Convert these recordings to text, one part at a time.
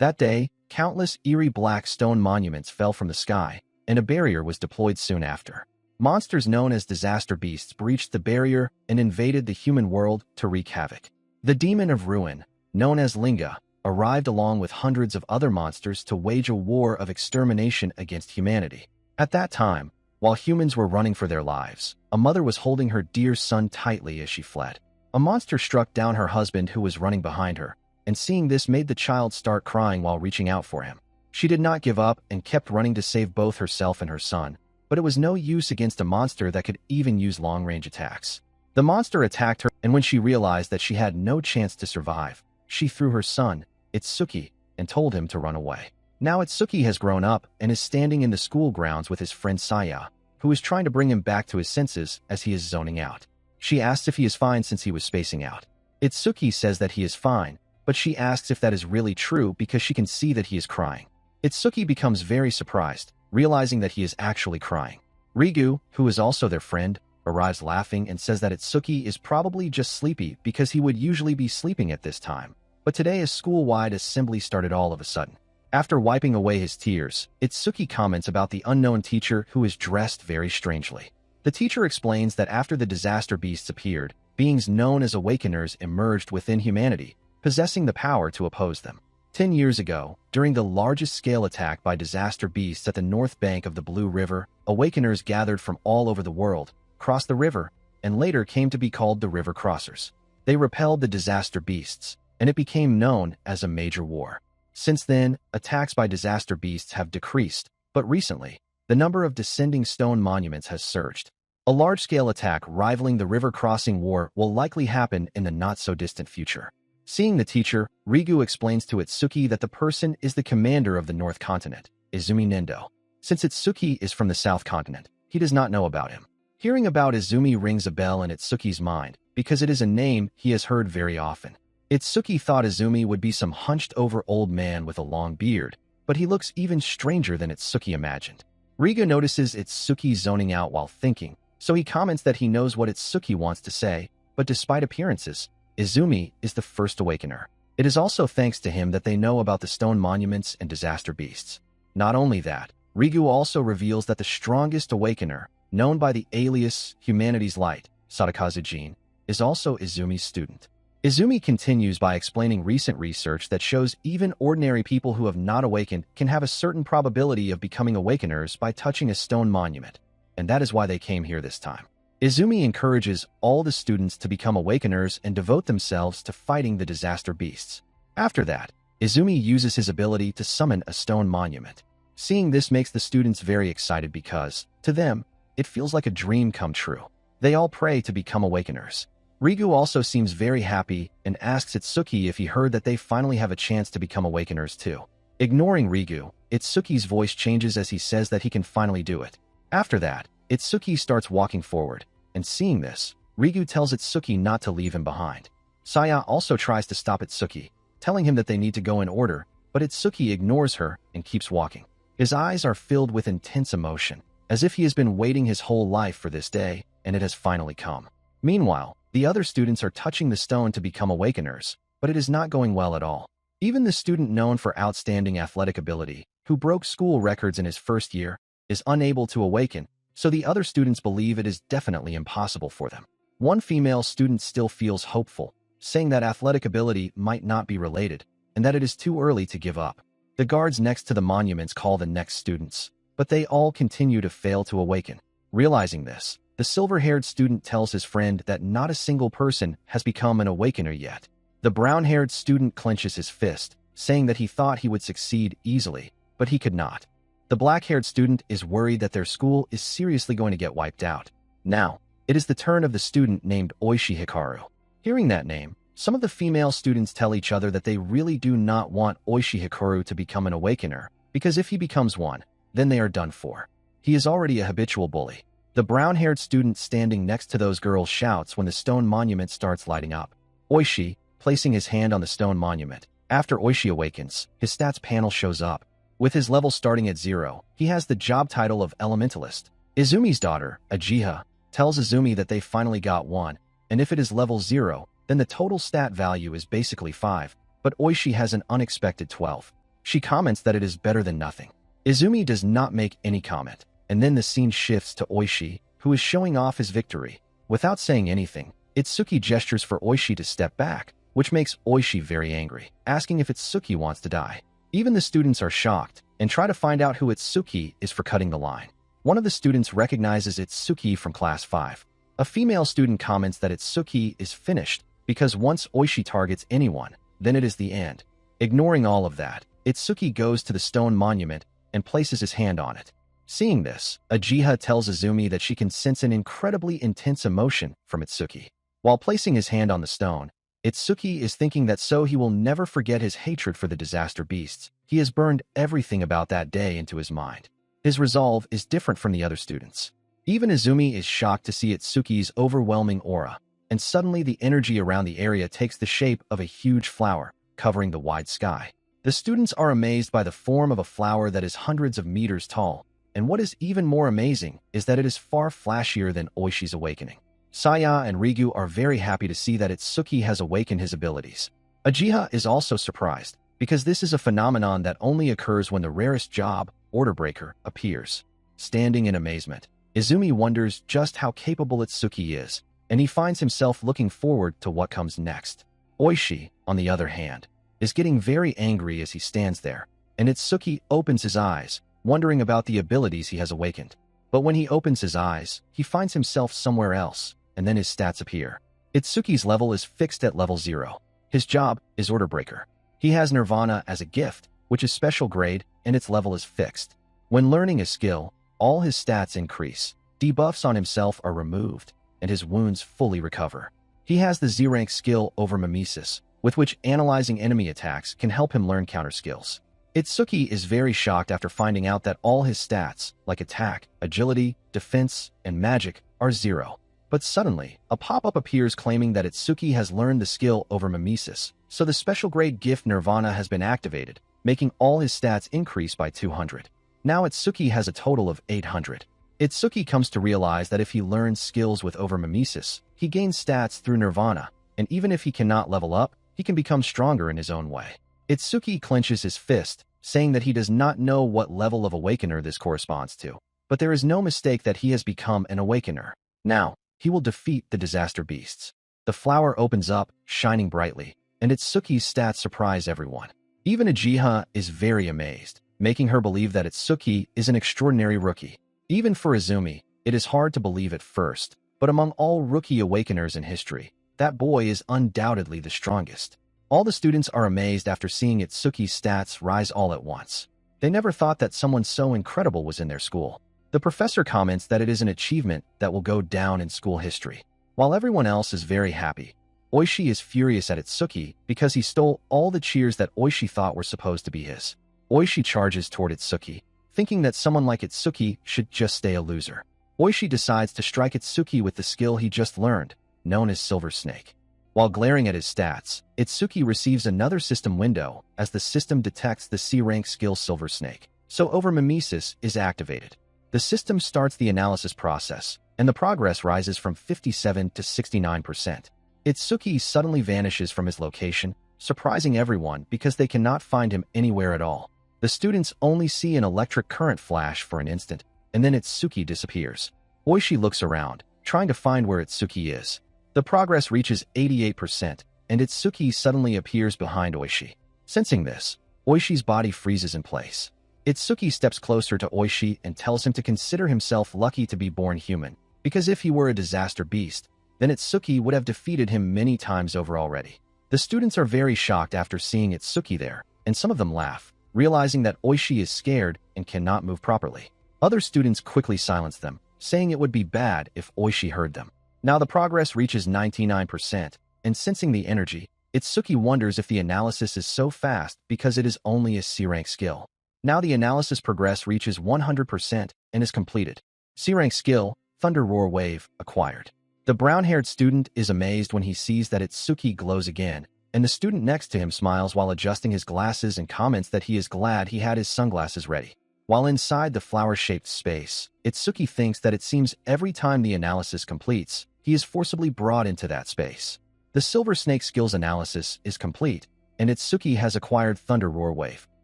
That day, countless eerie black stone monuments fell from the sky, and a barrier was deployed soon after. Monsters known as disaster beasts breached the barrier and invaded the human world to wreak havoc. The demon of ruin, known as Linga, arrived along with hundreds of other monsters to wage a war of extermination against humanity. At that time, while humans were running for their lives, a mother was holding her dear son tightly as she fled. A monster struck down her husband who was running behind her, and seeing this made the child start crying while reaching out for him. She did not give up and kept running to save both herself and her son, but it was no use against a monster that could even use long-range attacks. The monster attacked her, and when she realized that she had no chance to survive, she threw her son, Itsuki, and told him to run away. Now Itsuki has grown up and is standing in the school grounds with his friend Saya, who is trying to bring him back to his senses as he is zoning out. She asks if he is fine since he was spacing out. Itsuki says that he is fine, but she asks if that is really true because she can see that he is crying. Itsuki becomes very surprised, realizing that he is actually crying. Rigu, who is also their friend, arrives laughing and says that Itsuki is probably just sleepy because he would usually be sleeping at this time. But today a school-wide assembly started all of a sudden. After wiping away his tears, Itsuki comments about the unknown teacher who is dressed very strangely. The teacher explains that after the disaster beasts appeared, beings known as Awakeners emerged within humanity, possessing the power to oppose them. 10 years ago, during the largest-scale attack by disaster beasts at the north bank of the Blue River, Awakeners gathered from all over the world, crossed the river, and later came to be called the River Crossers. They repelled the disaster beasts, and it became known as a major war. Since then, attacks by disaster beasts have decreased, but recently, the number of descending stone monuments has surged. A large-scale attack rivaling the river crossing war will likely happen in the not-so-distant future. Seeing the teacher, Rigu explains to Itsuki that the person is the commander of the North Continent, Izumi Nendo. Since Itsuki is from the South Continent, he does not know about him. Hearing about Izumi rings a bell in Itsuki's mind, because it is a name he has heard very often. Itsuki thought Izumi would be some hunched-over old man with a long beard, but he looks even stranger than Itsuki imagined. Rigu notices Itsuki zoning out while thinking, so he comments that he knows what Itsuki wants to say, but despite appearances, Izumi is the first awakener. It is also thanks to him that they know about the stone monuments and disaster beasts. Not only that, Rigu also reveals that the strongest awakener, known by the alias Humanity's Light, Sadakazu Jin, is also Izumi's student. Izumi continues by explaining recent research that shows even ordinary people who have not awakened can have a certain probability of becoming awakeners by touching a stone monument, and that is why they came here this time. Izumi encourages all the students to become awakeners and devote themselves to fighting the disaster beasts. After that, Izumi uses his ability to summon a stone monument. Seeing this makes the students very excited because, to them, it feels like a dream come true. They all pray to become awakeners. Rigu also seems very happy and asks Itsuki if he heard that they finally have a chance to become awakeners too. Ignoring Rigu, Itsuki's voice changes as he says that he can finally do it. After that, Itsuki starts walking forward, and seeing this, Rigu tells Itsuki not to leave him behind. Saya also tries to stop Itsuki, telling him that they need to go in order, but Itsuki ignores her and keeps walking. His eyes are filled with intense emotion, as if he has been waiting his whole life for this day, and it has finally come. Meanwhile, the other students are touching the stone to become awakeners, but it is not going well at all. Even the student known for outstanding athletic ability, who broke school records in his first year, is unable to awaken, so the other students believe it is definitely impossible for them. One female student still feels hopeful, saying that athletic ability might not be related, and that it is too early to give up. The guards next to the monuments call the next students, but they all continue to fail to awaken. Realizing this, the silver-haired student tells his friend that not a single person has become an awakener yet. The brown-haired student clenches his fist, saying that he thought he would succeed easily, but he could not. The black-haired student is worried that their school is seriously going to get wiped out. Now, it is the turn of the student named Oishi Hikaru. Hearing that name, some of the female students tell each other that they really do not want Oishi Hikaru to become an awakener, because if he becomes one, then they are done for. He is already a habitual bully. The brown-haired student standing next to those girls shouts when the stone monument starts lighting up. Oishi, placing his hand on the stone monument. After Oishi awakens, his stats panel shows up. With his level starting at 0, he has the job title of Elementalist. Izumi's daughter, Ajiha, tells Izumi that they finally got one, and if it is level 0, then the total stat value is basically 5, but Oishi has an unexpected 12. She comments that it is better than nothing. Izumi does not make any comment, and then the scene shifts to Oishi, who is showing off his victory. Without saying anything, Itsuki gestures for Oishi to step back, which makes Oishi very angry, asking if Itsuki wants to die. Even the students are shocked and try to find out who Itsuki is for cutting the line. One of the students recognizes Itsuki from class 5. A female student comments that Itsuki is finished because once Oishi targets anyone, then it is the end. Ignoring all of that, Itsuki goes to the stone monument and places his hand on it. Seeing this, Uchiha tells Izumi that she can sense an incredibly intense emotion from Itsuki. While placing his hand on the stone, Itsuki is thinking that so he will never forget his hatred for the disaster beasts. He has burned everything about that day into his mind. His resolve is different from the other students. Even Izumi is shocked to see Itsuki's overwhelming aura, and suddenly the energy around the area takes the shape of a huge flower, covering the wide sky. The students are amazed by the form of a flower that is hundreds of meters tall, and what is even more amazing is that it is far flashier than Oishi's awakening. Saya and Rigu are very happy to see that Itsuki has awakened his abilities. Uchiha is also surprised, because this is a phenomenon that only occurs when the rarest job, Order Breaker, appears. Standing in amazement, Izumi wonders just how capable Itsuki is, and he finds himself looking forward to what comes next. Oishi, on the other hand, is getting very angry as he stands there, and Itsuki opens his eyes, wondering about the abilities he has awakened. But when he opens his eyes, he finds himself somewhere else, and then his stats appear. Itsuki's level is fixed at level 0. His job is Order Breaker. He has Nirvana as a gift, which is special grade, and its level is fixed. When learning a skill, all his stats increase, debuffs on himself are removed, and his wounds fully recover. He has the Z-rank skill over mimesis, with which analyzing enemy attacks can help him learn counter skills. Itsuki is very shocked after finding out that all his stats, like attack, agility, defense, and magic, are 0. But suddenly, a pop-up appears claiming that Itsuki has learned the skill over mimesis, so the special grade gift Nirvana has been activated, making all his stats increase by 200. Now Itsuki has a total of 800. Itsuki comes to realize that if he learns skills with over mimesis, he gains stats through Nirvana, and even if he cannot level up, he can become stronger in his own way. Itsuki clenches his fist, saying that he does not know what level of awakener this corresponds to, but there is no mistake that he has become an awakener. Now, he will defeat the disaster beasts. The flower opens up, shining brightly, and Itsuki's stats surprise everyone. Even Uchiha is very amazed, making her believe that Itsuki is an extraordinary rookie. Even for Izumi, it is hard to believe at first, but among all rookie awakeners in history, that boy is undoubtedly the strongest. All the students are amazed after seeing Itsuki's stats rise all at once. They never thought that someone so incredible was in their school. The professor comments that it is an achievement that will go down in school history. While everyone else is very happy, Oishi is furious at Itsuki because he stole all the cheers that Oishi thought were supposed to be his. Oishi charges toward Itsuki, thinking that someone like Itsuki should just stay a loser. Oishi decides to strike Itsuki with the skill he just learned, known as Silver Snake. While glaring at his stats, Itsuki receives another system window as the system detects the C-rank skill Silver Snake, so over mimesis is activated. The system starts the analysis process, and the progress rises from 57 to 69%. Itsuki suddenly vanishes from his location, surprising everyone because they cannot find him anywhere at all. The students only see an electric current flash for an instant, and then Itsuki disappears. Oishi looks around, trying to find where Itsuki is. The progress reaches 88%, and Itsuki suddenly appears behind Oishi. Sensing this, Oishi's body freezes in place. Itsuki steps closer to Oishi and tells him to consider himself lucky to be born human, because if he were a disaster beast, then Itsuki would have defeated him many times over already. The students are very shocked after seeing Itsuki there, and some of them laugh, realizing that Oishi is scared and cannot move properly. Other students quickly silence them, saying it would be bad if Oishi heard them. Now the progress reaches 99%, and sensing the energy, Itsuki wonders if the analysis is so fast because it is only a C-rank skill. Now the analysis progress reaches 100% and is completed. C-rank skill, Thunder Roar Wave, acquired. The brown-haired student is amazed when he sees that Itsuki glows again, and the student next to him smiles while adjusting his glasses and comments that he is glad he had his sunglasses ready. While inside the flower-shaped space, Itsuki thinks that it seems every time the analysis completes, he is forcibly brought into that space. The Silver Snake skills analysis is complete, and Itsuki has acquired Thunder Roar Wave.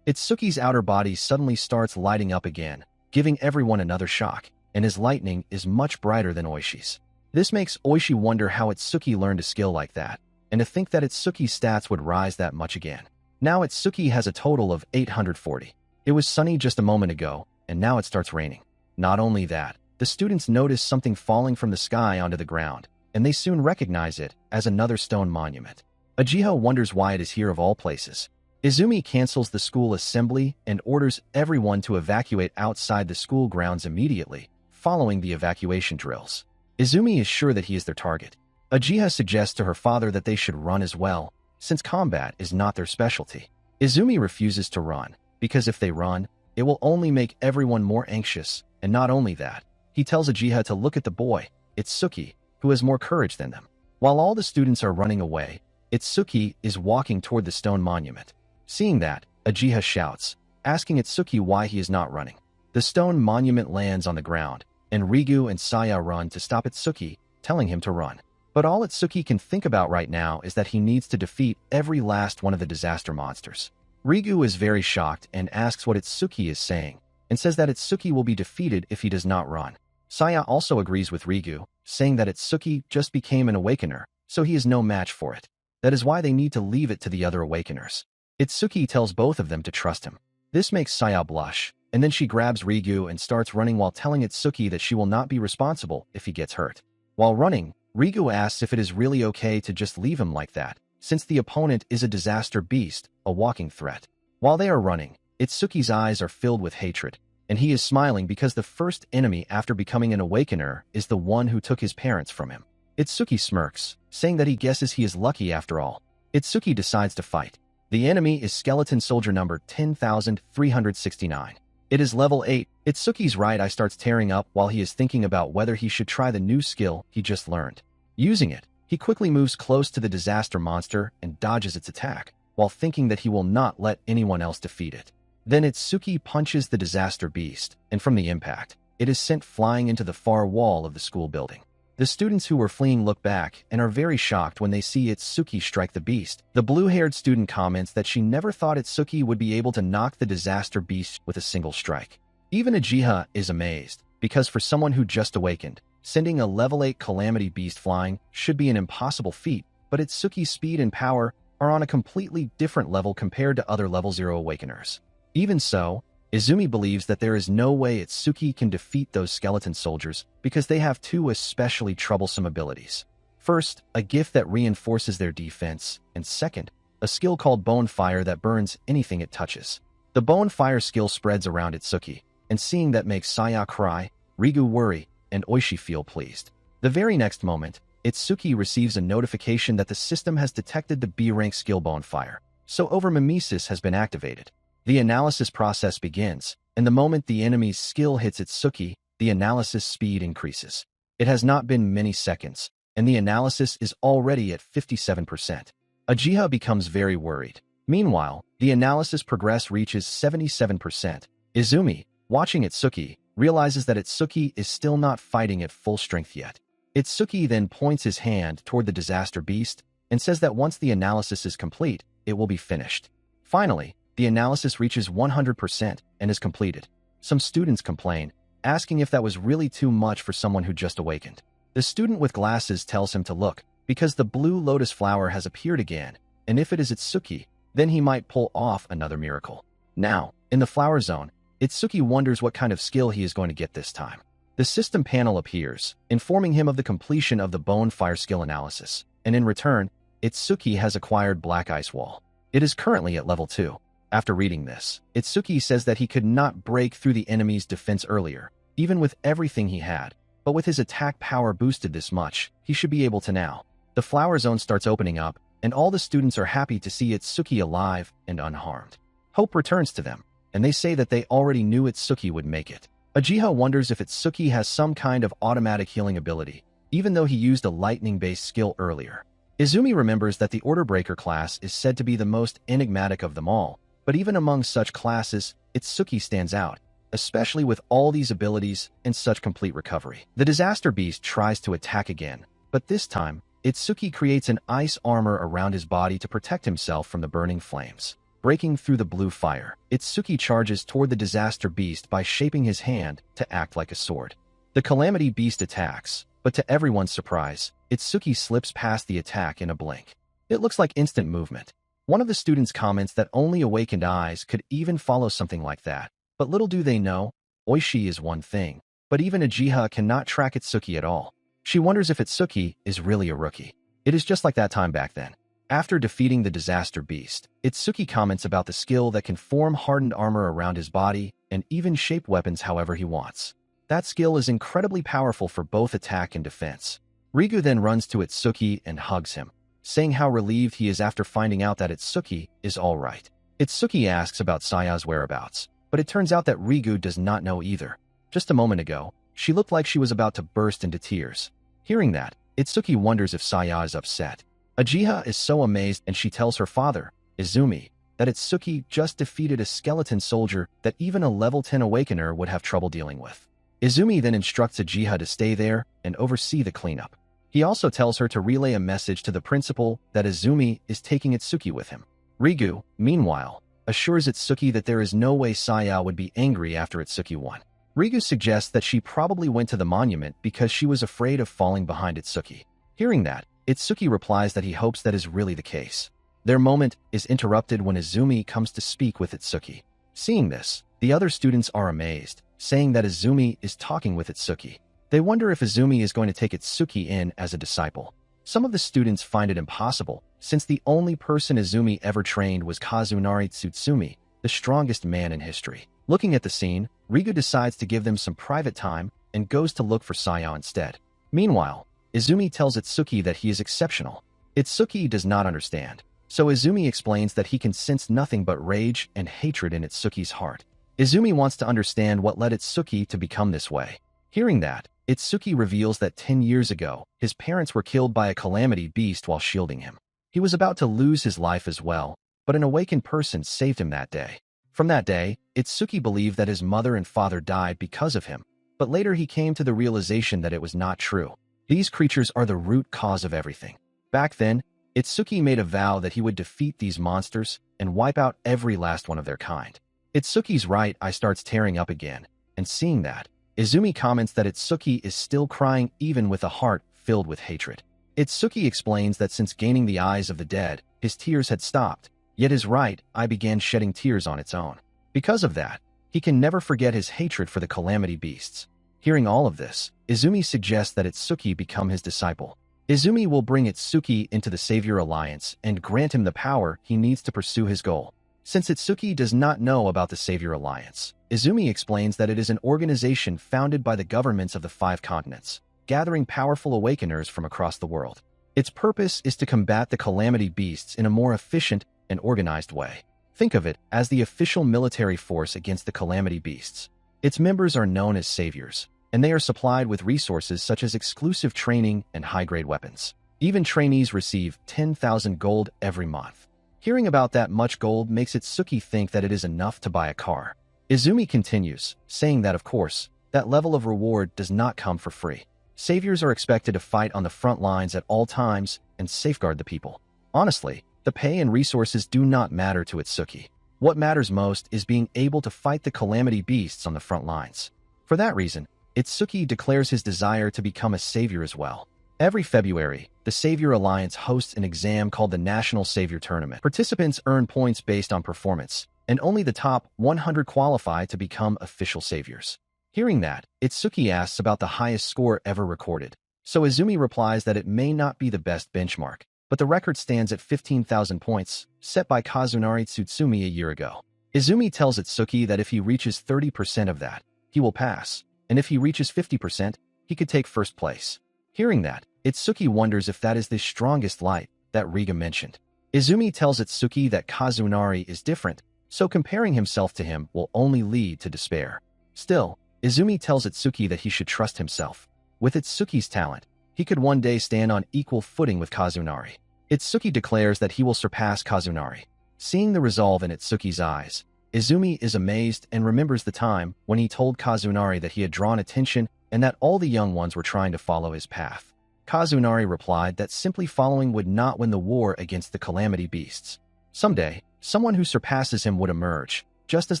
Itsuki's outer body suddenly starts lighting up again, giving everyone another shock, and his lightning is much brighter than Oishi's. This makes Oishi wonder how Itsuki learned a skill like that, and to think that Itsuki's stats would rise that much again. Now Itsuki has a total of 840. It was sunny just a moment ago, and now it starts raining. Not only that, the students notice something falling from the sky onto the ground, and they soon recognize it as another stone monument. Uchiha wonders why it is here of all places. Izumi cancels the school assembly and orders everyone to evacuate outside the school grounds immediately, following the evacuation drills. Izumi is sure that he is their target. Uchiha suggests to her father that they should run as well, since combat is not their specialty. Izumi refuses to run, because if they run, it will only make everyone more anxious, and not only that, he tells Uchiha to look at the boy, Itsuki, who has more courage than them. While all the students are running away, Itsuki is walking toward the stone monument. Seeing that, Uchiha shouts, asking Itsuki why he is not running. The stone monument lands on the ground, and Rigu and Saya run to stop Itsuki, telling him to run. But all Itsuki can think about right now is that he needs to defeat every last one of the disaster monsters. Rigu is very shocked and asks what Itsuki is saying, and says that Itsuki will be defeated if he does not run. Saya also agrees with Rigu, saying that Itsuki just became an awakener, so he is no match for it. That is why they need to leave it to the other awakeners. Itsuki tells both of them to trust him. This makes Saya blush, and then she grabs Rigu and starts running while telling Itsuki that she will not be responsible if he gets hurt. While running, Rigu asks if it is really okay to just leave him like that, since the opponent is a disaster beast, a walking threat. While they are running, Itsuki's eyes are filled with hatred, and he is smiling because the first enemy after becoming an awakener is the one who took his parents from him. Itsuki smirks, saying that he guesses he is lucky after all. Itsuki decides to fight. The enemy is skeleton soldier number 10,369. It is level 8. Itsuki's right eye starts tearing up while he is thinking about whether he should try the new skill he just learned. Using it, he quickly moves close to the disaster monster and dodges its attack, while thinking that he will not let anyone else defeat it. Then Itsuki punches the disaster beast, and from the impact, it is sent flying into the far wall of the school building. The students who were fleeing look back and are very shocked when they see Itsuki strike the beast. The blue-haired student comments that she never thought Itsuki would be able to knock the disaster beast with a single strike. Even Uchiha is amazed, because for someone who just awakened, sending a level 8 calamity beast flying should be an impossible feat, but Itsuki's speed and power are on a completely different level compared to other level 0 awakeners. Even so, Izumi believes that there is no way Itsuki can defeat those skeleton soldiers because they have two especially troublesome abilities. First, a gift that reinforces their defense, and second, a skill called Bone Fire that burns anything it touches. The Bone Fire skill spreads around Itsuki, and seeing that makes Saya cry, Rigu worry, and Oishi feel pleased. The very next moment, Itsuki receives a notification that the system has detected the B-rank skill Bone Fire, so over-mimesis has been activated. The analysis process begins, and the moment the enemy's skill hits Itsuki, the analysis speed increases. It has not been many seconds, and the analysis is already at 57%. Uchiha becomes very worried. Meanwhile, the analysis progress reaches 77%. Izumi, watching Itsuki, realizes that Itsuki is still not fighting at full strength yet. Itsuki then points his hand toward the disaster beast and says that once the analysis is complete, it will be finished. Finally, the analysis reaches 100% and is completed. Some students complain, asking if that was really too much for someone who just awakened. The student with glasses tells him to look, because the blue lotus flower has appeared again, and if it is Itsuki, then he might pull off another miracle. Now, in the flower zone, Itsuki wonders what kind of skill he is going to get this time. The system panel appears, informing him of the completion of the Bone Fire skill analysis, and in return, Itsuki has acquired Black Ice Wall. It is currently at level 2. After reading this, Itsuki says that he could not break through the enemy's defense earlier, even with everything he had, but with his attack power boosted this much, he should be able to now. The flower zone starts opening up, and all the students are happy to see Itsuki alive and unharmed. Hope returns to them, and they say that they already knew Itsuki would make it. Uchiha wonders if Itsuki has some kind of automatic healing ability, even though he used a lightning-based skill earlier. Izumi remembers that the Order Breaker class is said to be the most enigmatic of them all, but even among such classes, Itsuki stands out, especially with all these abilities and such complete recovery. The disaster beast tries to attack again, but this time, Itsuki creates an ice armor around his body to protect himself from the burning flames. Breaking through the blue fire, Itsuki charges toward the disaster beast by shaping his hand to act like a sword. The calamity beast attacks, but to everyone's surprise, Itsuki slips past the attack in a blink. It looks like instant movement. One of the students comments that only awakened eyes could even follow something like that. But little do they know, Oishi is one thing, but even Uchiha cannot track Itsuki at all. She wonders if Itsuki is really a rookie. It is just like that time back then. After defeating the disaster beast, Itsuki comments about the skill that can form hardened armor around his body and even shape weapons however he wants. That skill is incredibly powerful for both attack and defense. Rigu then runs to Itsuki and hugs him, saying how relieved he is after finding out that Itsuki is all right. Itsuki asks about Saya's whereabouts, but it turns out that Rigu does not know either. Just a moment ago, she looked like she was about to burst into tears. Hearing that, Itsuki wonders if Saya is upset. Uchiha is so amazed and she tells her father, Izumi, that Itsuki just defeated a skeleton soldier that even a level 10 awakener would have trouble dealing with. Izumi then instructs Uchiha to stay there and oversee the cleanup. He also tells her to relay a message to the principal that Izumi is taking Itsuki with him. Rigu, meanwhile, assures Itsuki that there is no way Saya would be angry after Itsuki won. Rigu suggests that she probably went to the monument because she was afraid of falling behind Itsuki. Hearing that, Itsuki replies that he hopes that is really the case. Their moment is interrupted when Izumi comes to speak with Itsuki. Seeing this, the other students are amazed, saying that Izumi is talking with Itsuki. They wonder if Izumi is going to take Itsuki in as a disciple. Some of the students find it impossible, since the only person Izumi ever trained was Kazunari Tsutsumi, the strongest man in history. Looking at the scene, Rigu decides to give them some private time and goes to look for Saya instead. Meanwhile, Izumi tells Itsuki that he is exceptional. Itsuki does not understand, so Izumi explains that he can sense nothing but rage and hatred in Itsuki's heart. Izumi wants to understand what led Itsuki to become this way. Hearing that, Itsuki reveals that 10 years ago, his parents were killed by a calamity beast while shielding him. He was about to lose his life as well, but an awakened person saved him that day. From that day, Itsuki believed that his mother and father died because of him, but later he came to the realization that it was not true. These creatures are the root cause of everything. Back then, Itsuki made a vow that he would defeat these monsters and wipe out every last one of their kind. Itsuki's right eye starts tearing up again, and seeing that, Izumi comments that Itsuki is still crying even with a heart filled with hatred. Itsuki explains that since gaining the eyes of the dead, his tears had stopped, yet his right eye began shedding tears on its own. Because of that, he can never forget his hatred for the calamity beasts. Hearing all of this, Izumi suggests that Itsuki become his disciple. Izumi will bring Itsuki into the Savior Alliance and grant him the power he needs to pursue his goal. Since Itsuki does not know about the Savior Alliance, Izumi explains that it is an organization founded by the governments of the 5 continents, gathering powerful awakeners from across the world. Its purpose is to combat the calamity beasts in a more efficient and organized way. Think of it as the official military force against the calamity beasts. Its members are known as saviors, and they are supplied with resources such as exclusive training and high-grade weapons. Even trainees receive 10,000 gold every month. Hearing about that much gold makes Itsuki think that it is enough to buy a car. Izumi continues, saying that of course, that level of reward does not come for free. Saviors are expected to fight on the front lines at all times and safeguard the people. Honestly, the pay and resources do not matter to Itsuki. What matters most is being able to fight the calamity beasts on the front lines. For that reason, Itsuki declares his desire to become a savior as well. Every February, the Savior Alliance hosts an exam called the National Savior Tournament. Participants earn points based on performance, and only the top 100 qualify to become official saviors. Hearing that, Itsuki asks about the highest score ever recorded. So Izumi replies that it may not be the best benchmark, but the record stands at 15,000 points, set by Kazunari Tsutsumi a year ago. Izumi tells Itsuki that if he reaches 30% of that, he will pass, and if he reaches 50%, he could take first place. Hearing that, Itsuki wonders if that is the strongest light that Riga mentioned. Izumi tells Itsuki that Kazunari is different, so comparing himself to him will only lead to despair. Still, Izumi tells Itsuki that he should trust himself. With Itsuki's talent, he could one day stand on equal footing with Kazunari. Itsuki declares that he will surpass Kazunari. Seeing the resolve in Itsuki's eyes, Izumi is amazed and remembers the time when he told Kazunari that he had drawn attention and that all the young ones were trying to follow his path. Kazunari replied that simply following would not win the war against the calamity beasts. Someday, someone who surpasses him would emerge, just as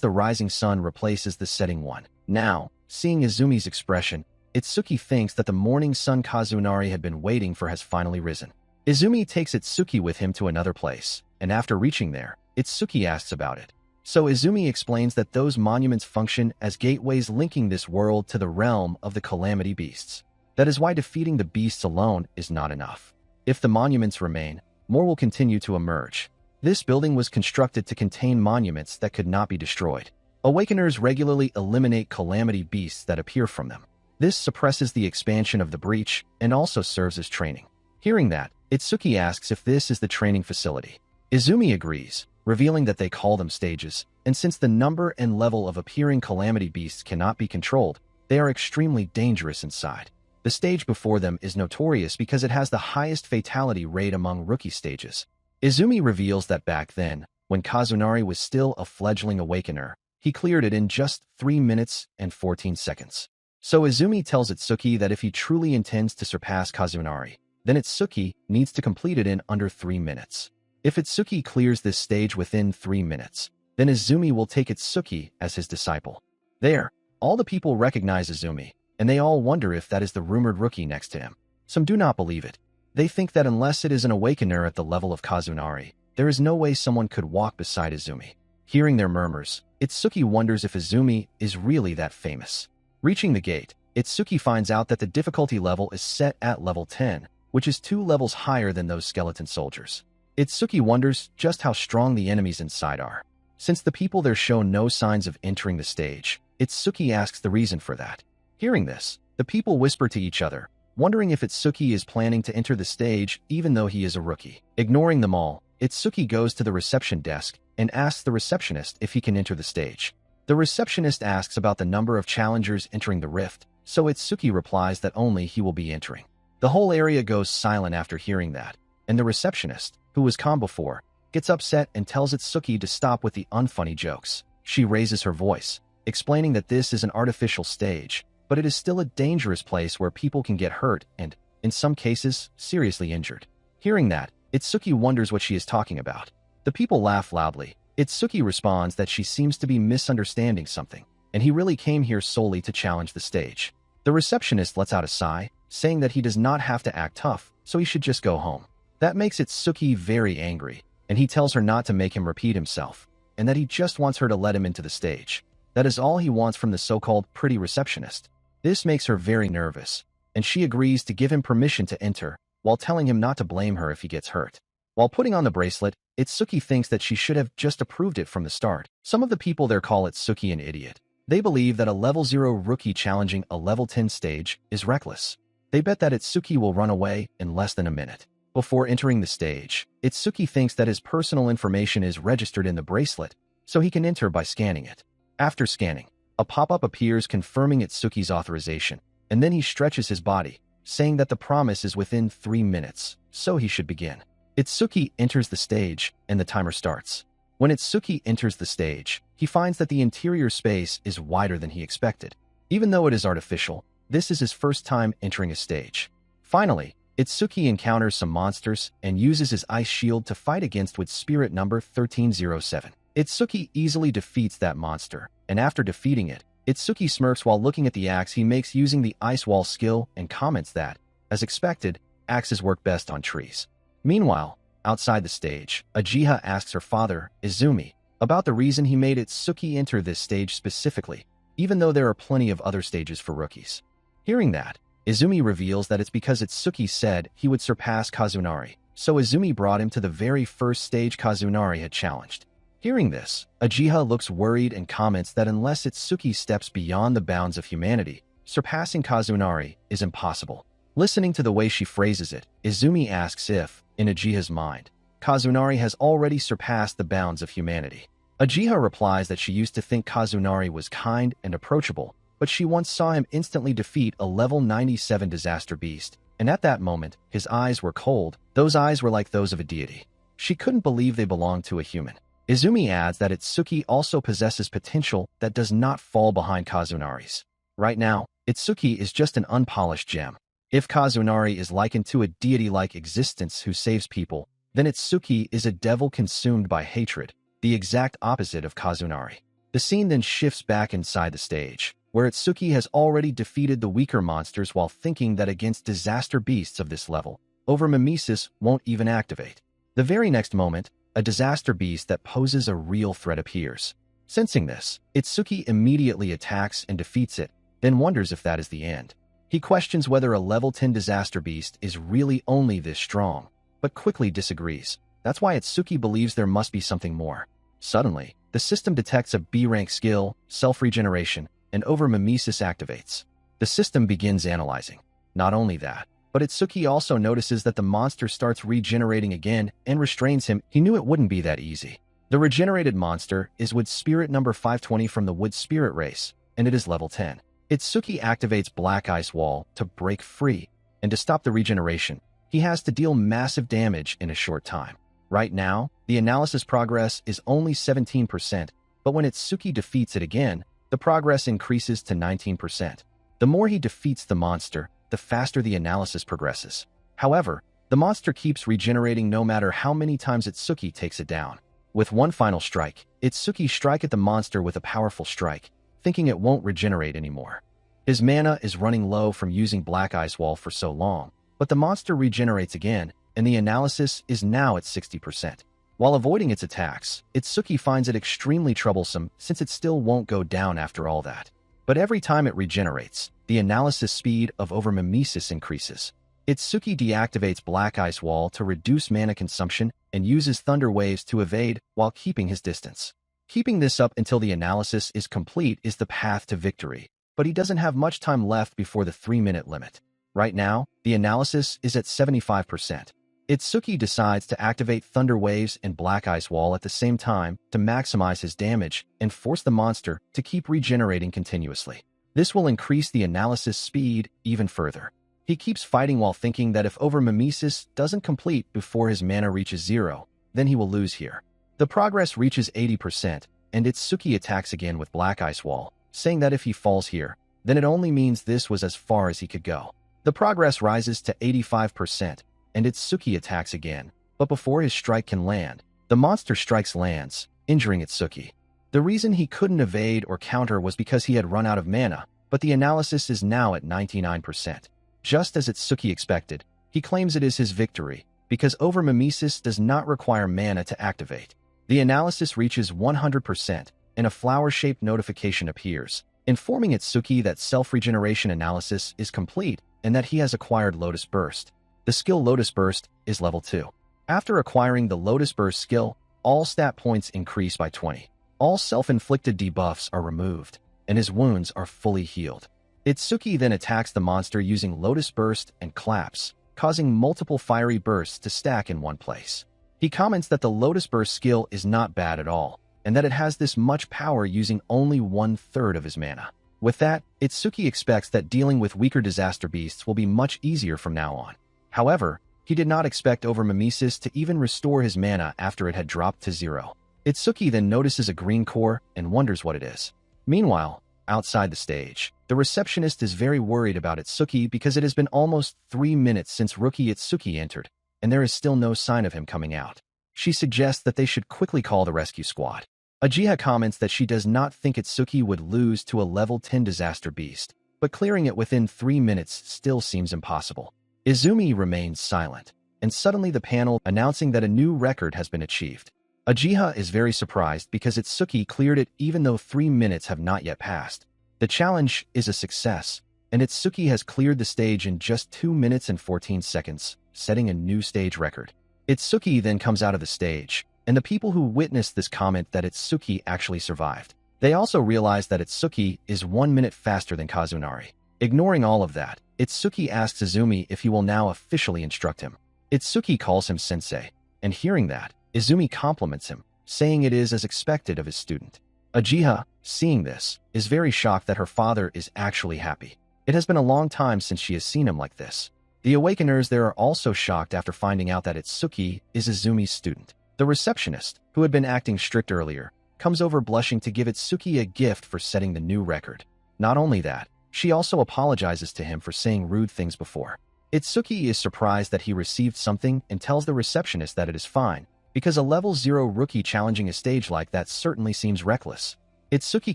the rising sun replaces the setting one. Now, seeing Izumi's expression, Itsuki thinks that the morning sun Kazunari had been waiting for has finally risen. Izumi takes Itsuki with him to another place, and after reaching there, Itsuki asks about it. So Izumi explains that those monuments function as gateways linking this world to the realm of the calamity beasts. That is why defeating the beasts alone is not enough. If the monuments remain, more will continue to emerge. This building was constructed to contain monuments that could not be destroyed. Awakeners regularly eliminate calamity beasts that appear from them. This suppresses the expansion of the breach and also serves as training. Hearing that, Itsuki asks if this is the training facility. Izumi agrees, revealing that they call them stages, and since the number and level of appearing calamity beasts cannot be controlled, they are extremely dangerous inside. The stage before them is notorious because it has the highest fatality rate among rookie stages. Izumi reveals that back then, when Kazunari was still a fledgling awakener, he cleared it in just 3 minutes and 14 seconds. So Izumi tells Itsuki that if he truly intends to surpass Kazunari, then Itsuki needs to complete it in under 3 minutes. If Itsuki clears this stage within 3 minutes, then Izumi will take Itsuki as his disciple. There, all the people recognize Izumi, and they all wonder if that is the rumored rookie next to him. Some do not believe it. They think that unless it is an awakener at the level of Kazunari, there is no way someone could walk beside Izumi. Hearing their murmurs, Itsuki wonders if Izumi is really that famous. Reaching the gate, Itsuki finds out that the difficulty level is set at level 10, which is 2 levels higher than those skeleton soldiers. Itsuki wonders just how strong the enemies inside are. Since the people there show no signs of entering the stage, Itsuki asks the reason for that. Hearing this, the people whisper to each other, wondering if Itsuki is planning to enter the stage even though he is a rookie. Ignoring them all, Itsuki goes to the reception desk and asks the receptionist if he can enter the stage. The receptionist asks about the number of challengers entering the rift, so Itsuki replies that only he will be entering. The whole area goes silent after hearing that, and the receptionist, who was calm before, gets upset and tells Itsuki to stop with the unfunny jokes. She raises her voice, explaining that this is an artificial stage, but it is still a dangerous place where people can get hurt and, in some cases, seriously injured. Hearing that, Itsuki wonders what she is talking about. The people laugh loudly. Itsuki responds that she seems to be misunderstanding something, and he really came here solely to challenge the stage. The receptionist lets out a sigh, saying that he does not have to act tough, so he should just go home. That makes Itsuki very angry, and he tells her not to make him repeat himself, and that he just wants her to let him into the stage. That is all he wants from the so-called pretty receptionist. This makes her very nervous, and she agrees to give him permission to enter, while telling him not to blame her if he gets hurt. While putting on the bracelet, Itsuki thinks that she should have just approved it from the start. Some of the people there call Itsuki an idiot. They believe that a level 0 rookie challenging a level 10 stage is reckless. They bet that Itsuki will run away in less than a minute. Before entering the stage, Itsuki thinks that his personal information is registered in the bracelet, so he can enter by scanning it. After scanning, a pop-up appears confirming Itsuki's authorization, and then he stretches his body, saying that the promise is within 3 minutes, so he should begin. Itsuki enters the stage, and the timer starts. When Itsuki enters the stage, he finds that the interior space is wider than he expected. Even though it is artificial, this is his first time entering a stage. Finally, Itsuki encounters some monsters and uses his ice shield to fight against with spirit number 1307. Itsuki easily defeats that monster, and after defeating it, Itsuki smirks while looking at the axe he makes using the ice wall skill and comments that, as expected, axes work best on trees. Meanwhile, outside the stage, Ajiha asks her father, Izumi, about the reason he made Itsuki enter this stage specifically, even though there are plenty of other stages for rookies. Hearing that, Izumi reveals that it's because Itsuki said he would surpass Kazunari, so Izumi brought him to the very first stage Kazunari had challenged. Hearing this, Ajiha looks worried and comments that unless Itsuki steps beyond the bounds of humanity, surpassing Kazunari is impossible. Listening to the way she phrases it, Izumi asks if, in Ajiha's mind, Kazunari has already surpassed the bounds of humanity. Ajiha replies that she used to think Kazunari was kind and approachable, but she once saw him instantly defeat a level 97 disaster beast, and at that moment, his eyes were cold. Those eyes were like those of a deity. She couldn't believe they belonged to a human. Izumi adds that Itsuki also possesses potential that does not fall behind Kazunari's. Right now, Itsuki is just an unpolished gem. If Kazunari is likened to a deity-like existence who saves people, then Itsuki is a devil consumed by hatred, the exact opposite of Kazunari. The scene then shifts back inside the stage, where Itsuki has already defeated the weaker monsters while thinking that against disaster beasts of this level, over-mimesis won't even activate. The very next moment, a disaster beast that poses a real threat appears. Sensing this, Itsuki immediately attacks and defeats it, then wonders if that is the end. He questions whether a level 10 disaster beast is really only this strong, but quickly disagrees. That's why Itsuki believes there must be something more. Suddenly, the system detects a B-rank skill, self-regeneration, and over-mimesis activates. The system begins analyzing. Not only that, but Itsuki also notices that the monster starts regenerating again and restrains him. He knew it wouldn't be that easy. The regenerated monster is Wood Spirit number 520 from the Wood Spirit race, and it is level 10. Itsuki activates Black Ice Wall to break free, and to stop the regeneration, he has to deal massive damage in a short time. Right now, the analysis progress is only 17%, but when Itsuki defeats it again, the progress increases to 19%. The more he defeats the monster, the faster the analysis progresses. However, the monster keeps regenerating no matter how many times Itsuki takes it down. With one final strike, Itsuki strikes at the monster with a powerful strike, thinking it won't regenerate anymore. His mana is running low from using Black Ice Wall for so long, but the monster regenerates again, and the analysis is now at 60%. While avoiding its attacks, Itsuki finds it extremely troublesome since it still won't go down after all that. But every time it regenerates, the analysis speed of over-mimesis increases. Itsuki deactivates Black Ice Wall to reduce mana consumption and uses Thunder Waves to evade while keeping his distance. Keeping this up until the analysis is complete is the path to victory, but he doesn't have much time left before the 3-minute limit. Right now, the analysis is at 75%. Itsuki decides to activate Thunder Waves and Black Ice Wall at the same time to maximize his damage and force the monster to keep regenerating continuously. This will increase the analysis speed even further. He keeps fighting while thinking that if over-mimesis doesn't complete before his mana reaches 0, then he will lose here. The progress reaches 80%, and Itsuki attacks again with Black Ice Wall, saying that if he falls here, then it only means this was as far as he could go. The progress rises to 85%, and Itsuki attacks again, but before his strike can land, the monster strikes lands, injuring Itsuki. The reason he couldn't evade or counter was because he had run out of mana, but the analysis is now at 99%. Just as Itsuki expected, he claims it is his victory, because over-mimesis does not require mana to activate. The analysis reaches 100%, and a flower-shaped notification appears, informing Itsuki that self-regeneration analysis is complete and that he has acquired Lotus Burst. The skill Lotus Burst is level 2. After acquiring the Lotus Burst skill, all stat points increase by 20. All self-inflicted debuffs are removed, and his wounds are fully healed. Itsuki then attacks the monster using Lotus Burst and claps, causing multiple fiery bursts to stack in one place. He comments that the Lotus Burst skill is not bad at all, and that it has this much power using only 1/3 of his mana. With that, Itsuki expects that dealing with weaker disaster beasts will be much easier from now on. However, he did not expect over-mimesis to even restore his mana after it had dropped to 0. Itsuki then notices a green core and wonders what it is. Meanwhile, outside the stage, the receptionist is very worried about Itsuki because it has been almost 3 minutes since rookie Itsuki entered, and there is still no sign of him coming out. She suggests that they should quickly call the rescue squad. Ajiha comments that she does not think Itsuki would lose to a level 10 disaster beast, but clearing it within 3 minutes still seems impossible. Izumi remains silent, and suddenly the panel announcing that a new record has been achieved. Ajiha is very surprised because Itsuki cleared it even though 3 minutes have not yet passed. The challenge is a success, and Itsuki has cleared the stage in just 2 minutes and 14 seconds, setting a new stage record. Itsuki then comes out of the stage, and the people who witnessed this comment that Itsuki actually survived. They also realize that Itsuki is 1 minute faster than Kazunari. Ignoring all of that, Itsuki asks Izumi if he will now officially instruct him. Itsuki calls him sensei, and hearing that, Izumi compliments him, saying it is as expected of his student. Ajiha, seeing this, is very shocked that her father is actually happy. It has been a long time since she has seen him like this. The Awakeners there are also shocked after finding out that Itsuki is Izumi's student. The receptionist, who had been acting strict earlier, comes over blushing to give Itsuki a gift for setting the new record. Not only that, she also apologizes to him for saying rude things before. Itsuki is surprised that he received something and tells the receptionist that it is fine, because a level 0 rookie challenging a stage like that certainly seems reckless. Itsuki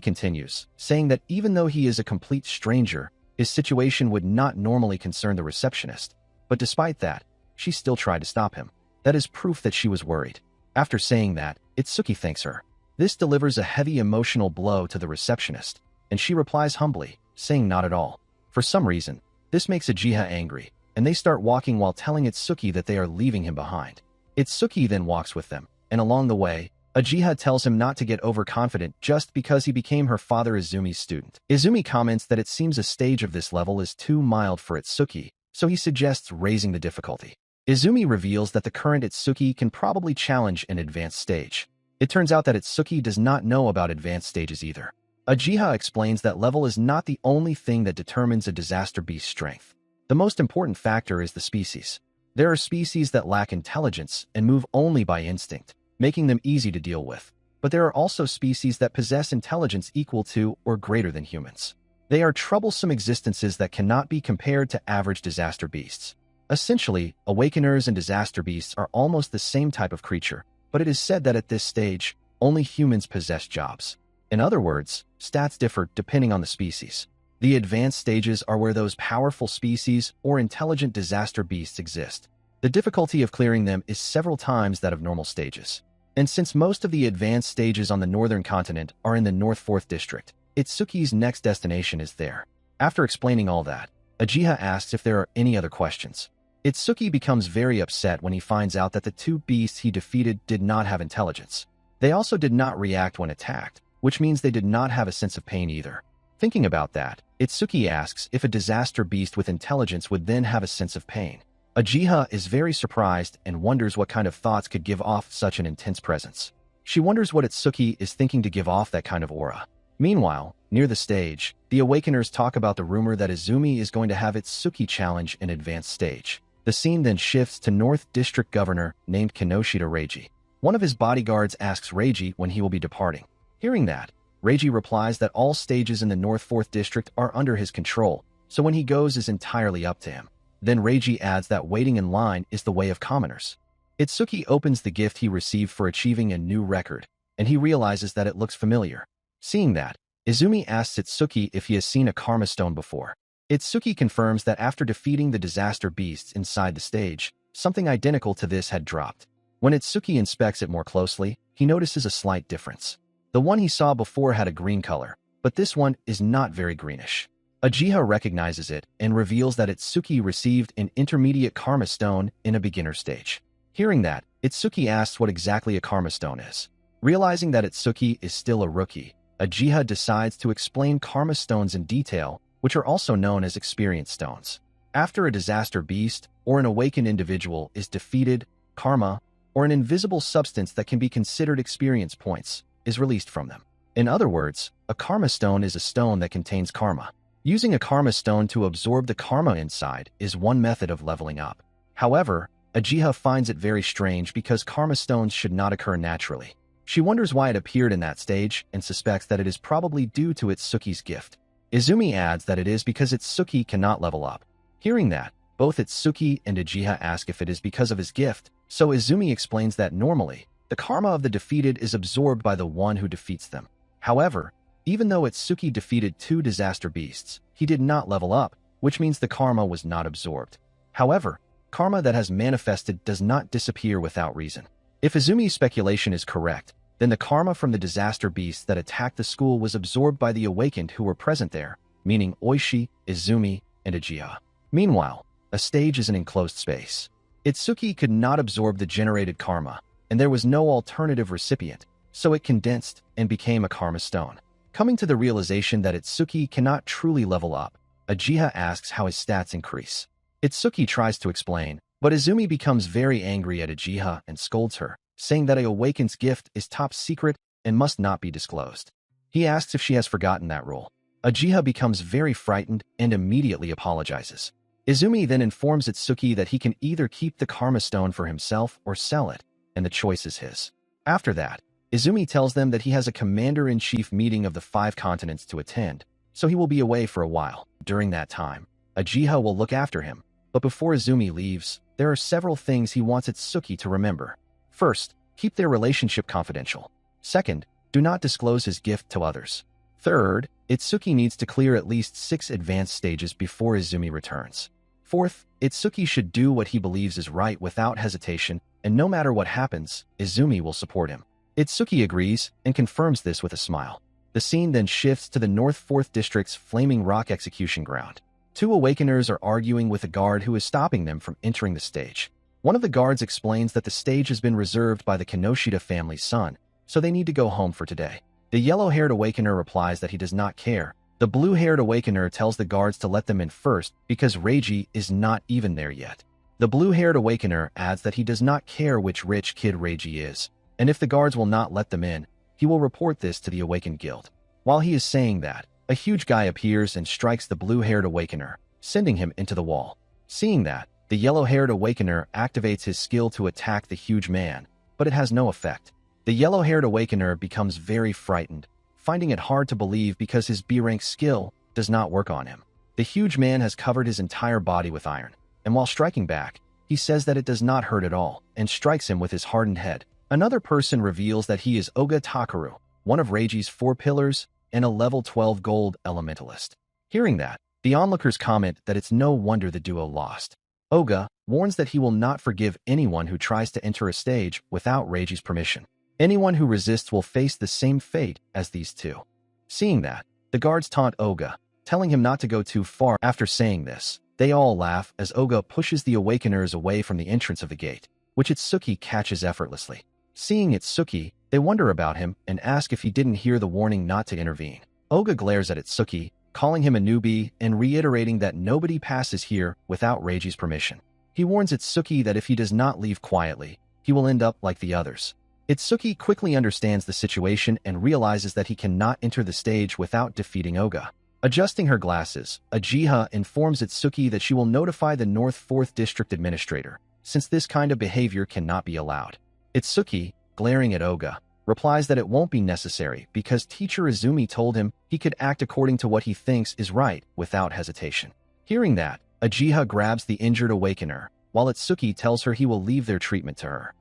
continues, saying that even though he is a complete stranger, his situation would not normally concern the receptionist. But despite that, she still tried to stop him. That is proof that she was worried. After saying that, Itsuki thanks her. This delivers a heavy emotional blow to the receptionist, and she replies humbly, saying not at all. For some reason, this makes Uchiha angry, and they start walking while telling Itsuki that they are leaving him behind. Itsuki then walks with them, and along the way, Uchiha tells him not to get overconfident just because he became her father Izumi's student. Izumi comments that it seems a stage of this level is too mild for Itsuki, so he suggests raising the difficulty. Izumi reveals that the current Itsuki can probably challenge an advanced stage. It turns out that Itsuki does not know about advanced stages either. Uchiha explains that level is not the only thing that determines a disaster beast's strength. The most important factor is the species. There are species that lack intelligence and move only by instinct, making them easy to deal with. But there are also species that possess intelligence equal to or greater than humans. They are troublesome existences that cannot be compared to average disaster beasts. Essentially, awakeners and disaster beasts are almost the same type of creature, but it is said that at this stage, only humans possess jobs. In other words, stats differ depending on the species. The advanced stages are where those powerful species or intelligent disaster beasts exist. The difficulty of clearing them is several times that of normal stages. And since most of the advanced stages on the northern continent are in the North 4th District, Itsuki's next destination is there. After explaining all that, Uchiha asks if there are any other questions. Itsuki becomes very upset when he finds out that the two beasts he defeated did not have intelligence. They also did not react when attacked, which means they did not have a sense of pain either. Thinking about that, Itsuki asks if a disaster beast with intelligence would then have a sense of pain. Uchiha is very surprised and wonders what kind of thoughts could give off such an intense presence. She wonders what Itsuki is thinking to give off that kind of aura. Meanwhile, near the stage, the Awakeners talk about the rumor that Izumi is going to have Itsuki challenge an advanced stage. The scene then shifts to North District Governor named Kinoshita Reiji. One of his bodyguards asks Reiji when he will be departing. Hearing that, Reiji replies that all stages in the North 4th District are under his control, so when he goes is entirely up to him. Then Reiji adds that waiting in line is the way of commoners. Itsuki opens the gift he received for achieving a new record, and he realizes that it looks familiar. Seeing that, Izumi asks Itsuki if he has seen a karma stone before. Itsuki confirms that after defeating the disaster beasts inside the stage, something identical to this had dropped. When Itsuki inspects it more closely, he notices a slight difference. The one he saw before had a green color, but this one is not very greenish. Uchiha recognizes it and reveals that Itsuki received an intermediate karma stone in a beginner stage. Hearing that, Itsuki asks what exactly a karma stone is. Realizing that Itsuki is still a rookie, Uchiha decides to explain karma stones in detail, which are also known as experience stones. After a disaster beast or an awakened individual is defeated, karma, or an invisible substance that can be considered experience points, is released from them. In other words, a karma stone is a stone that contains karma. Using a karma stone to absorb the karma inside is one method of leveling up. However, Uchiha finds it very strange because karma stones should not occur naturally. She wonders why it appeared in that stage and suspects that it is probably due to Itsuki's gift. Izumi adds that it is because Itsuki cannot level up. Hearing that, both Itsuki and Uchiha ask if it is because of his gift, so Izumi explains that normally, the karma of the defeated is absorbed by the one who defeats them. However, even though Itsuki defeated two disaster beasts, he did not level up, which means the karma was not absorbed. However, karma that has manifested does not disappear without reason. If Izumi's speculation is correct, then the karma from the disaster beasts that attacked the school was absorbed by the awakened who were present there, meaning Oishi, Izumi, and Uchiha. Meanwhile, a stage is an enclosed space. Itsuki could not absorb the generated karma, and there was no alternative recipient, so it condensed and became a karma stone. Coming to the realization that Itsuki cannot truly level up, Uchiha asks how his stats increase. Itsuki tries to explain, but Izumi becomes very angry at Uchiha and scolds her, saying that a awakened's gift is top secret and must not be disclosed. He asks if she has forgotten that rule. Uchiha becomes very frightened and immediately apologizes. Izumi then informs Itsuki that he can either keep the karma stone for himself or sell it, and the choice is his. After that, Izumi tells them that he has a commander-in-chief meeting of the 5 continents to attend, so he will be away for a while. During that time, Uchiha will look after him, But before Izumi leaves, there are several things he wants Itsuki to remember. First, keep their relationship confidential. Second, do not disclose his gift to others. Third, Itsuki needs to clear at least 6 advanced stages before Izumi returns. Fourth, Itsuki should do what he believes is right without hesitation, and no matter what happens, Izumi will support him. Itsuki agrees and confirms this with a smile. The scene then shifts to the North 4th District's Flaming Rock execution ground. 2 Awakeners are arguing with a guard who is stopping them from entering the stage. One of the guards explains that the stage has been reserved by the Kinoshita family's son, so they need to go home for today. The yellow-haired Awakener replies that he does not care. The blue-haired Awakener tells the guards to let them in first because Reiji is not even there yet. The blue-haired Awakener adds that he does not care which rich kid Reiji is, and if the guards will not let them in, he will report this to the Awakened Guild. While he is saying that, a huge guy appears and strikes the blue-haired Awakener, sending him into the wall. Seeing that, the yellow-haired Awakener activates his skill to attack the huge man, but it has no effect. The yellow-haired Awakener becomes very frightened, finding it hard to believe because his B-rank skill does not work on him. The huge man has covered his entire body with iron, and while striking back, he says that it does not hurt at all, and strikes him with his hardened head. Another person reveals that he is Oga Takaru, one of Reiji's 4 pillars, and a level 12 gold elementalist. Hearing that, the onlookers comment that it's no wonder the duo lost. Oga warns that he will not forgive anyone who tries to enter a stage without Reiji's permission. Anyone who resists will face the same fate as these 2. Seeing that, the guards taunt Oga, telling him not to go too far. After saying this, they all laugh as Oga pushes the Awakeners away from the entrance of the gate, which Itsuki catches effortlessly. Seeing Itsuki, they wonder about him and ask if he didn't hear the warning not to intervene. Oga glares at Itsuki, calling him a newbie and reiterating that nobody passes here without Reiji's permission. He warns Itsuki that if he does not leave quietly, he will end up like the others. Itsuki quickly understands the situation and realizes that he cannot enter the stage without defeating Oga. Adjusting her glasses, Ajiha informs Itsuki that she will notify the North 4th District Administrator, since this kind of behavior cannot be allowed. Itsuki, glaring at Oga, replies that it won't be necessary because teacher Izumi told him he could act according to what he thinks is right without hesitation. Hearing that, Ajiha grabs the injured Awakener, while Itsuki tells her he will leave their treatment to her.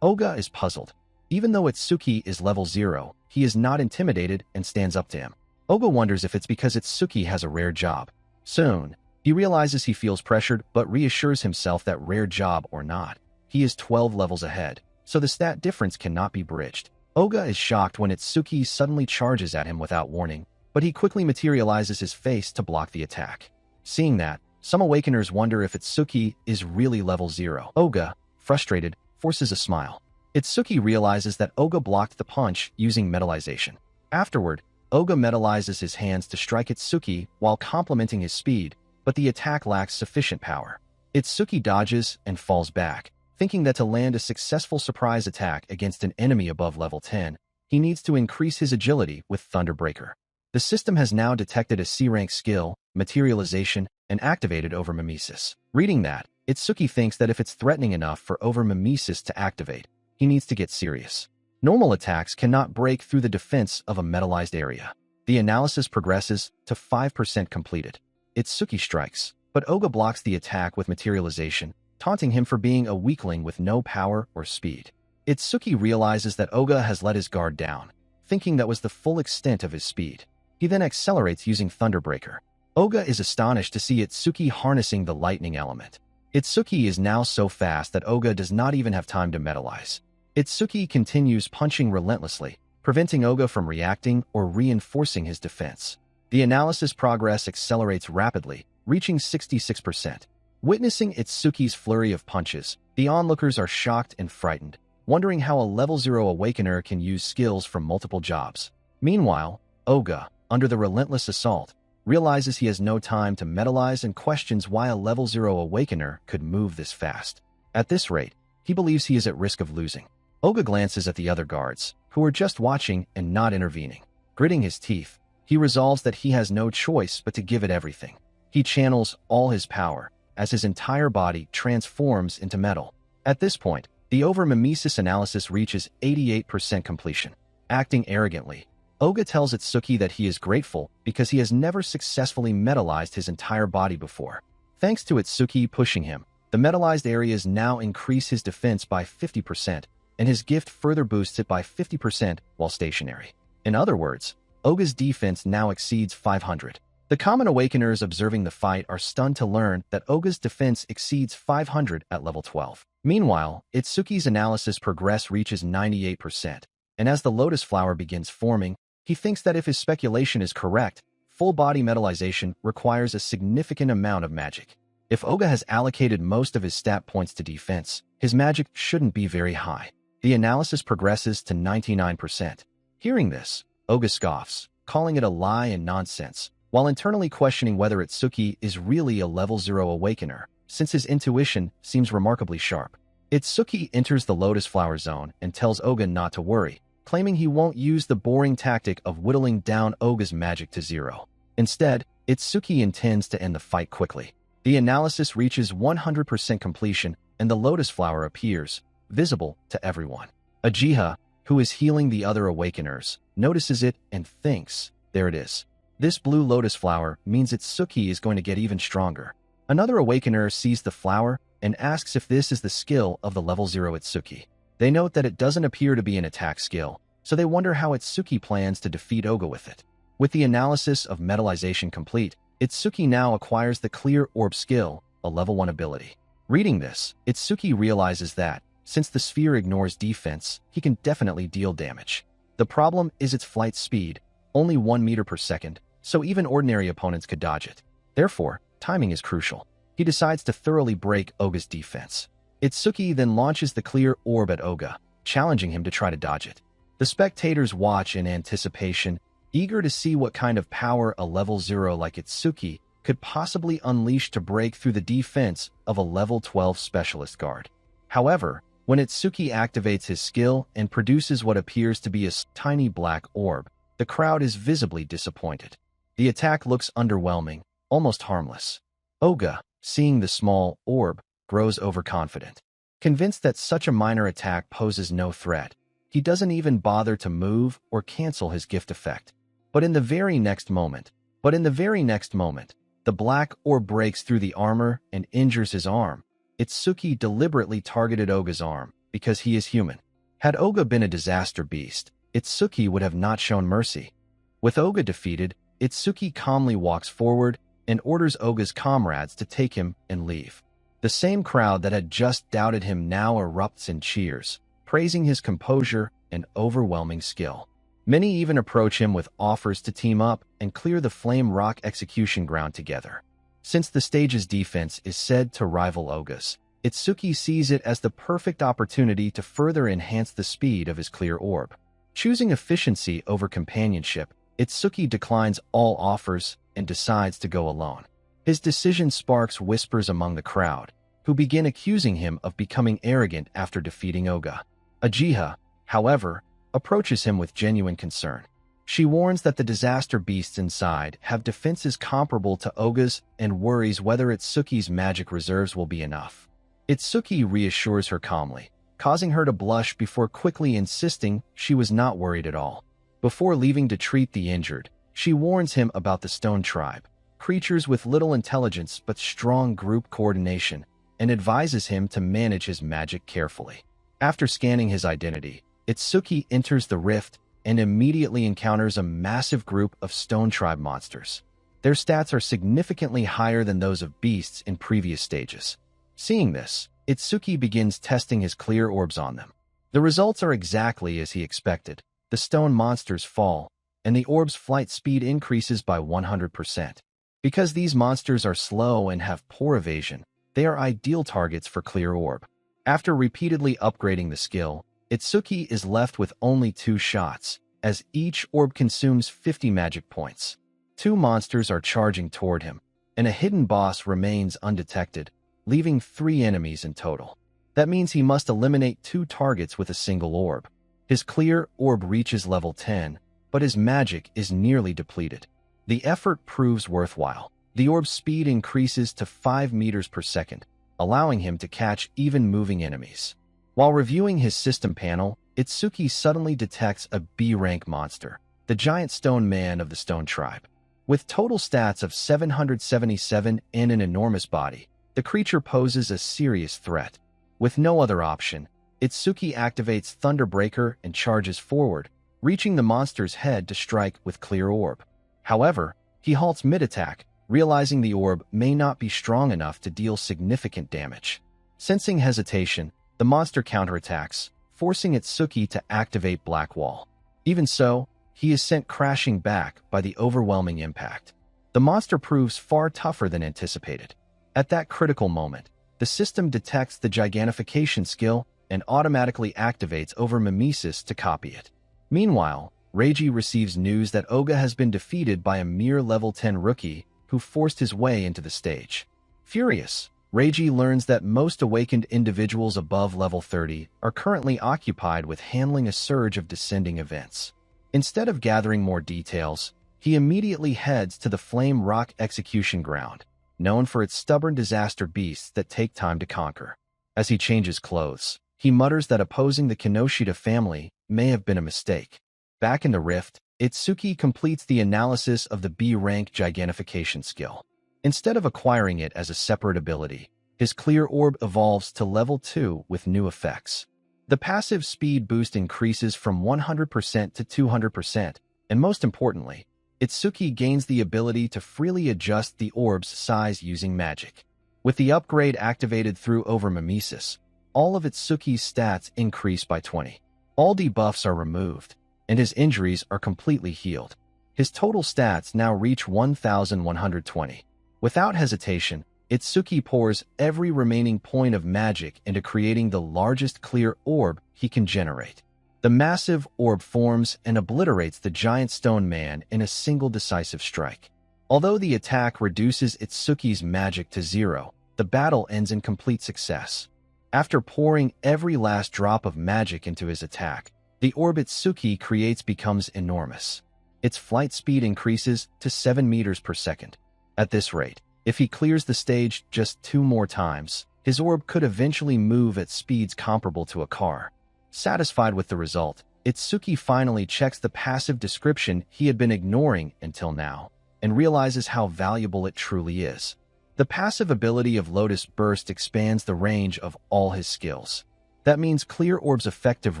Oga is puzzled. Even though Itsuki is level 0, he is not intimidated and stands up to him. Oga wonders if it's because Itsuki has a rare job. Soon, he realizes he feels pressured but reassures himself that rare job or not, he is 12 levels ahead, so the stat difference cannot be bridged. Oga is shocked when Itsuki suddenly charges at him without warning, but he quickly materializes his face to block the attack. Seeing that, some Awakeners wonder if Itsuki is really level 0. Oga, frustrated, forces a smile. Itsuki realizes that Oga blocked the punch using metallization. Afterward, Oga metallizes his hands to strike Itsuki while complimenting his speed, but the attack lacks sufficient power. Itsuki dodges and falls back, thinking that to land a successful surprise attack against an enemy above level 10, he needs to increase his agility with Thunderbreaker. The system has now detected a C-rank skill, materialization, and activated over mimesis. Reading that, Itsuki thinks that if it's threatening enough for over mimesis to activate, he needs to get serious. Normal attacks cannot break through the defense of a metallized area. The analysis progresses to 5% completed. Itsuki strikes, but Oga blocks the attack with materialization, taunting him for being a weakling with no power or speed. Itsuki realizes that Oga has let his guard down, thinking that was the full extent of his speed. He then accelerates using Thunderbreaker. Oga is astonished to see Itsuki harnessing the lightning element. Itsuki is now so fast that Oga does not even have time to metallize. Itsuki continues punching relentlessly, preventing Oga from reacting or reinforcing his defense. The analysis progress accelerates rapidly, reaching 66%. Witnessing Itsuki's flurry of punches, the onlookers are shocked and frightened, wondering how a level 0 Awakener can use skills from multiple jobs. Meanwhile, Oga, under the relentless assault, realizes he has no time to metallize and questions why a level 0 Awakener could move this fast. At this rate, he believes he is at risk of losing. Oga glances at the other guards, who are just watching and not intervening. Gritting his teeth, he resolves that he has no choice but to give it everything. He channels all his power, as his entire body transforms into metal. At this point, the over-mimesis analysis reaches 88% completion. Acting arrogantly, Oga tells Itsuki that he is grateful because he has never successfully metallized his entire body before. Thanks to Itsuki pushing him, the metallized areas now increase his defense by 50%, and his gift further boosts it by 50% while stationary. In other words, Oga's defense now exceeds 500. The common awakeners observing the fight are stunned to learn that Oga's defense exceeds 500 at level 12. Meanwhile, Itsuki's analysis progress reaches 98%, and as the lotus flower begins forming, he thinks that if his speculation is correct, full-body metallization requires a significant amount of magic. If Oga has allocated most of his stat points to defense, his magic shouldn't be very high. The analysis progresses to 99%. Hearing this, Oga scoffs, calling it a lie and nonsense, while internally questioning whether Itsuki is really a level 0 awakener, since his intuition seems remarkably sharp. Itsuki enters the lotus flower zone and tells Oga not to worry, claiming he won't use the boring tactic of whittling down Oga's magic to 0. Instead, Itsuki intends to end the fight quickly. The analysis reaches 100% completion, and the lotus flower appears, visible to everyone. Ajiha, who is healing the other awakeners, notices it and thinks, there it is. This blue lotus flower means Itsuki is going to get even stronger. Another awakener sees the flower and asks if this is the skill of the level 0 Itsuki. They note that it doesn't appear to be an attack skill, so they wonder how Itsuki plans to defeat Oga with it. With the analysis of metallization complete, Itsuki now acquires the Clear Orb skill, a level 1 ability. Reading this, Itsuki realizes that, since the sphere ignores defense, he can definitely deal damage. The problem is its flight speed, only 1 meter per second, so even ordinary opponents could dodge it. Therefore, timing is crucial. He decides to thoroughly break Oga's defense. Itsuki then launches the Clear Orb at Oga, challenging him to try to dodge it. The spectators watch in anticipation, eager to see what kind of power a level 0 like Itsuki could possibly unleash to break through the defense of a level 12 specialist guard. However, when Itsuki activates his skill and produces what appears to be a tiny black orb, the crowd is visibly disappointed. The attack looks underwhelming, almost harmless. Oga, seeing the small orb, grows overconfident. Convinced that such a minor attack poses no threat, he doesn't even bother to move or cancel his gift effect. But in the very next moment, the black orb breaks through the armor and injures his arm. Itsuki deliberately targeted Oga's arm because he is human. Had Oga been a disaster beast, Itsuki would have not shown mercy. With Oga defeated, Itsuki calmly walks forward and orders Oga's comrades to take him and leave. The same crowd that had just doubted him now erupts in cheers, praising his composure and overwhelming skill. Many even approach him with offers to team up and clear the Flame Rock execution ground together. Since the stage's defense is said to rival Oga's, Itsuki sees it as the perfect opportunity to further enhance the speed of his Clear Orb. Choosing efficiency over companionship, Itsuki declines all offers and decides to go alone. His decision sparks whispers among the crowd, who begin accusing him of becoming arrogant after defeating Oga. Ajiha, however, approaches him with genuine concern. She warns that the disaster beasts inside have defenses comparable to Oga's and worries whether Itsuki's magic reserves will be enough. Itsuki reassures her calmly, causing her to blush before quickly insisting she was not worried at all. Before leaving to treat the injured, she warns him about the Stone Tribe, creatures with little intelligence but strong group coordination, and advises him to manage his magic carefully. After scanning his identity, Itsuki enters the rift and immediately encounters a massive group of Stone Tribe monsters. Their stats are significantly higher than those of beasts in previous stages. Seeing this, Itsuki begins testing his Clear Orbs on them. The results are exactly as he expected. The stone monsters fall, and the orb's flight speed increases by 100%. Because these monsters are slow and have poor evasion, they are ideal targets for Clear Orb. After repeatedly upgrading the skill, Itsuki is left with only 2 shots, as each orb consumes 50 magic points. 2 monsters are charging toward him, and a hidden boss remains undetected, leaving 3 enemies in total. That means he must eliminate 2 targets with a single orb. His Clear Orb reaches level 10, but his magic is nearly depleted. The effort proves worthwhile. The orb's speed increases to 5 meters per second, allowing him to catch even moving enemies. While reviewing his system panel, Itsuki suddenly detects a B-rank monster, the giant stone man of the Stone Tribe. With total stats of 777 and an enormous body, the creature poses a serious threat. With no other option, Itsuki activates Thunderbreaker and charges forward, reaching the monster's head to strike with Clear Orb. However, he halts mid-attack, realizing the orb may not be strong enough to deal significant damage. Sensing hesitation, the monster counterattacks, forcing Itsuki to activate Black Wall. Even so, he is sent crashing back by the overwhelming impact. The monster proves far tougher than anticipated. At that critical moment, the system detects the gigantification skill and automatically activates over mimesis to copy it. Meanwhile, Reiji receives news that Oga has been defeated by a mere level 10 rookie who forced his way into the stage. Furious, Reiji learns that most awakened individuals above level 30 are currently occupied with handling a surge of descending events. Instead of gathering more details, he immediately heads to the Flame Rock Execution Ground, known for its stubborn disaster beasts that take time to conquer. As he changes clothes, he mutters that opposing the Kinoshita family may have been a mistake. Back in the Rift, Itsuki completes the analysis of the B-rank gigantification skill. Instead of acquiring it as a separate ability, his Clear Orb evolves to level 2 with new effects. The passive speed boost increases from 100% to 200%, and most importantly, Itsuki gains the ability to freely adjust the orb's size using magic. With the upgrade activated through Overmimesis, all of Itsuki's stats increase by 20. All debuffs are removed, and his injuries are completely healed. His total stats now reach 1,120. Without hesitation, Itsuki pours every remaining point of magic into creating the largest clear orb he can generate. The massive orb forms and obliterates the giant stone man in a single decisive strike. Although the attack reduces Itsuki's magic to 0, the battle ends in complete success. After pouring every last drop of magic into his attack, the orb Itsuki creates becomes enormous. Its flight speed increases to 7 meters per second. At this rate, if he clears the stage just 2 more times, his orb could eventually move at speeds comparable to a car. Satisfied with the result, Itsuki finally checks the passive description he had been ignoring until now, and realizes how valuable it truly is. The passive ability of Lotus Burst expands the range of all his skills. That means Clear Orb's effective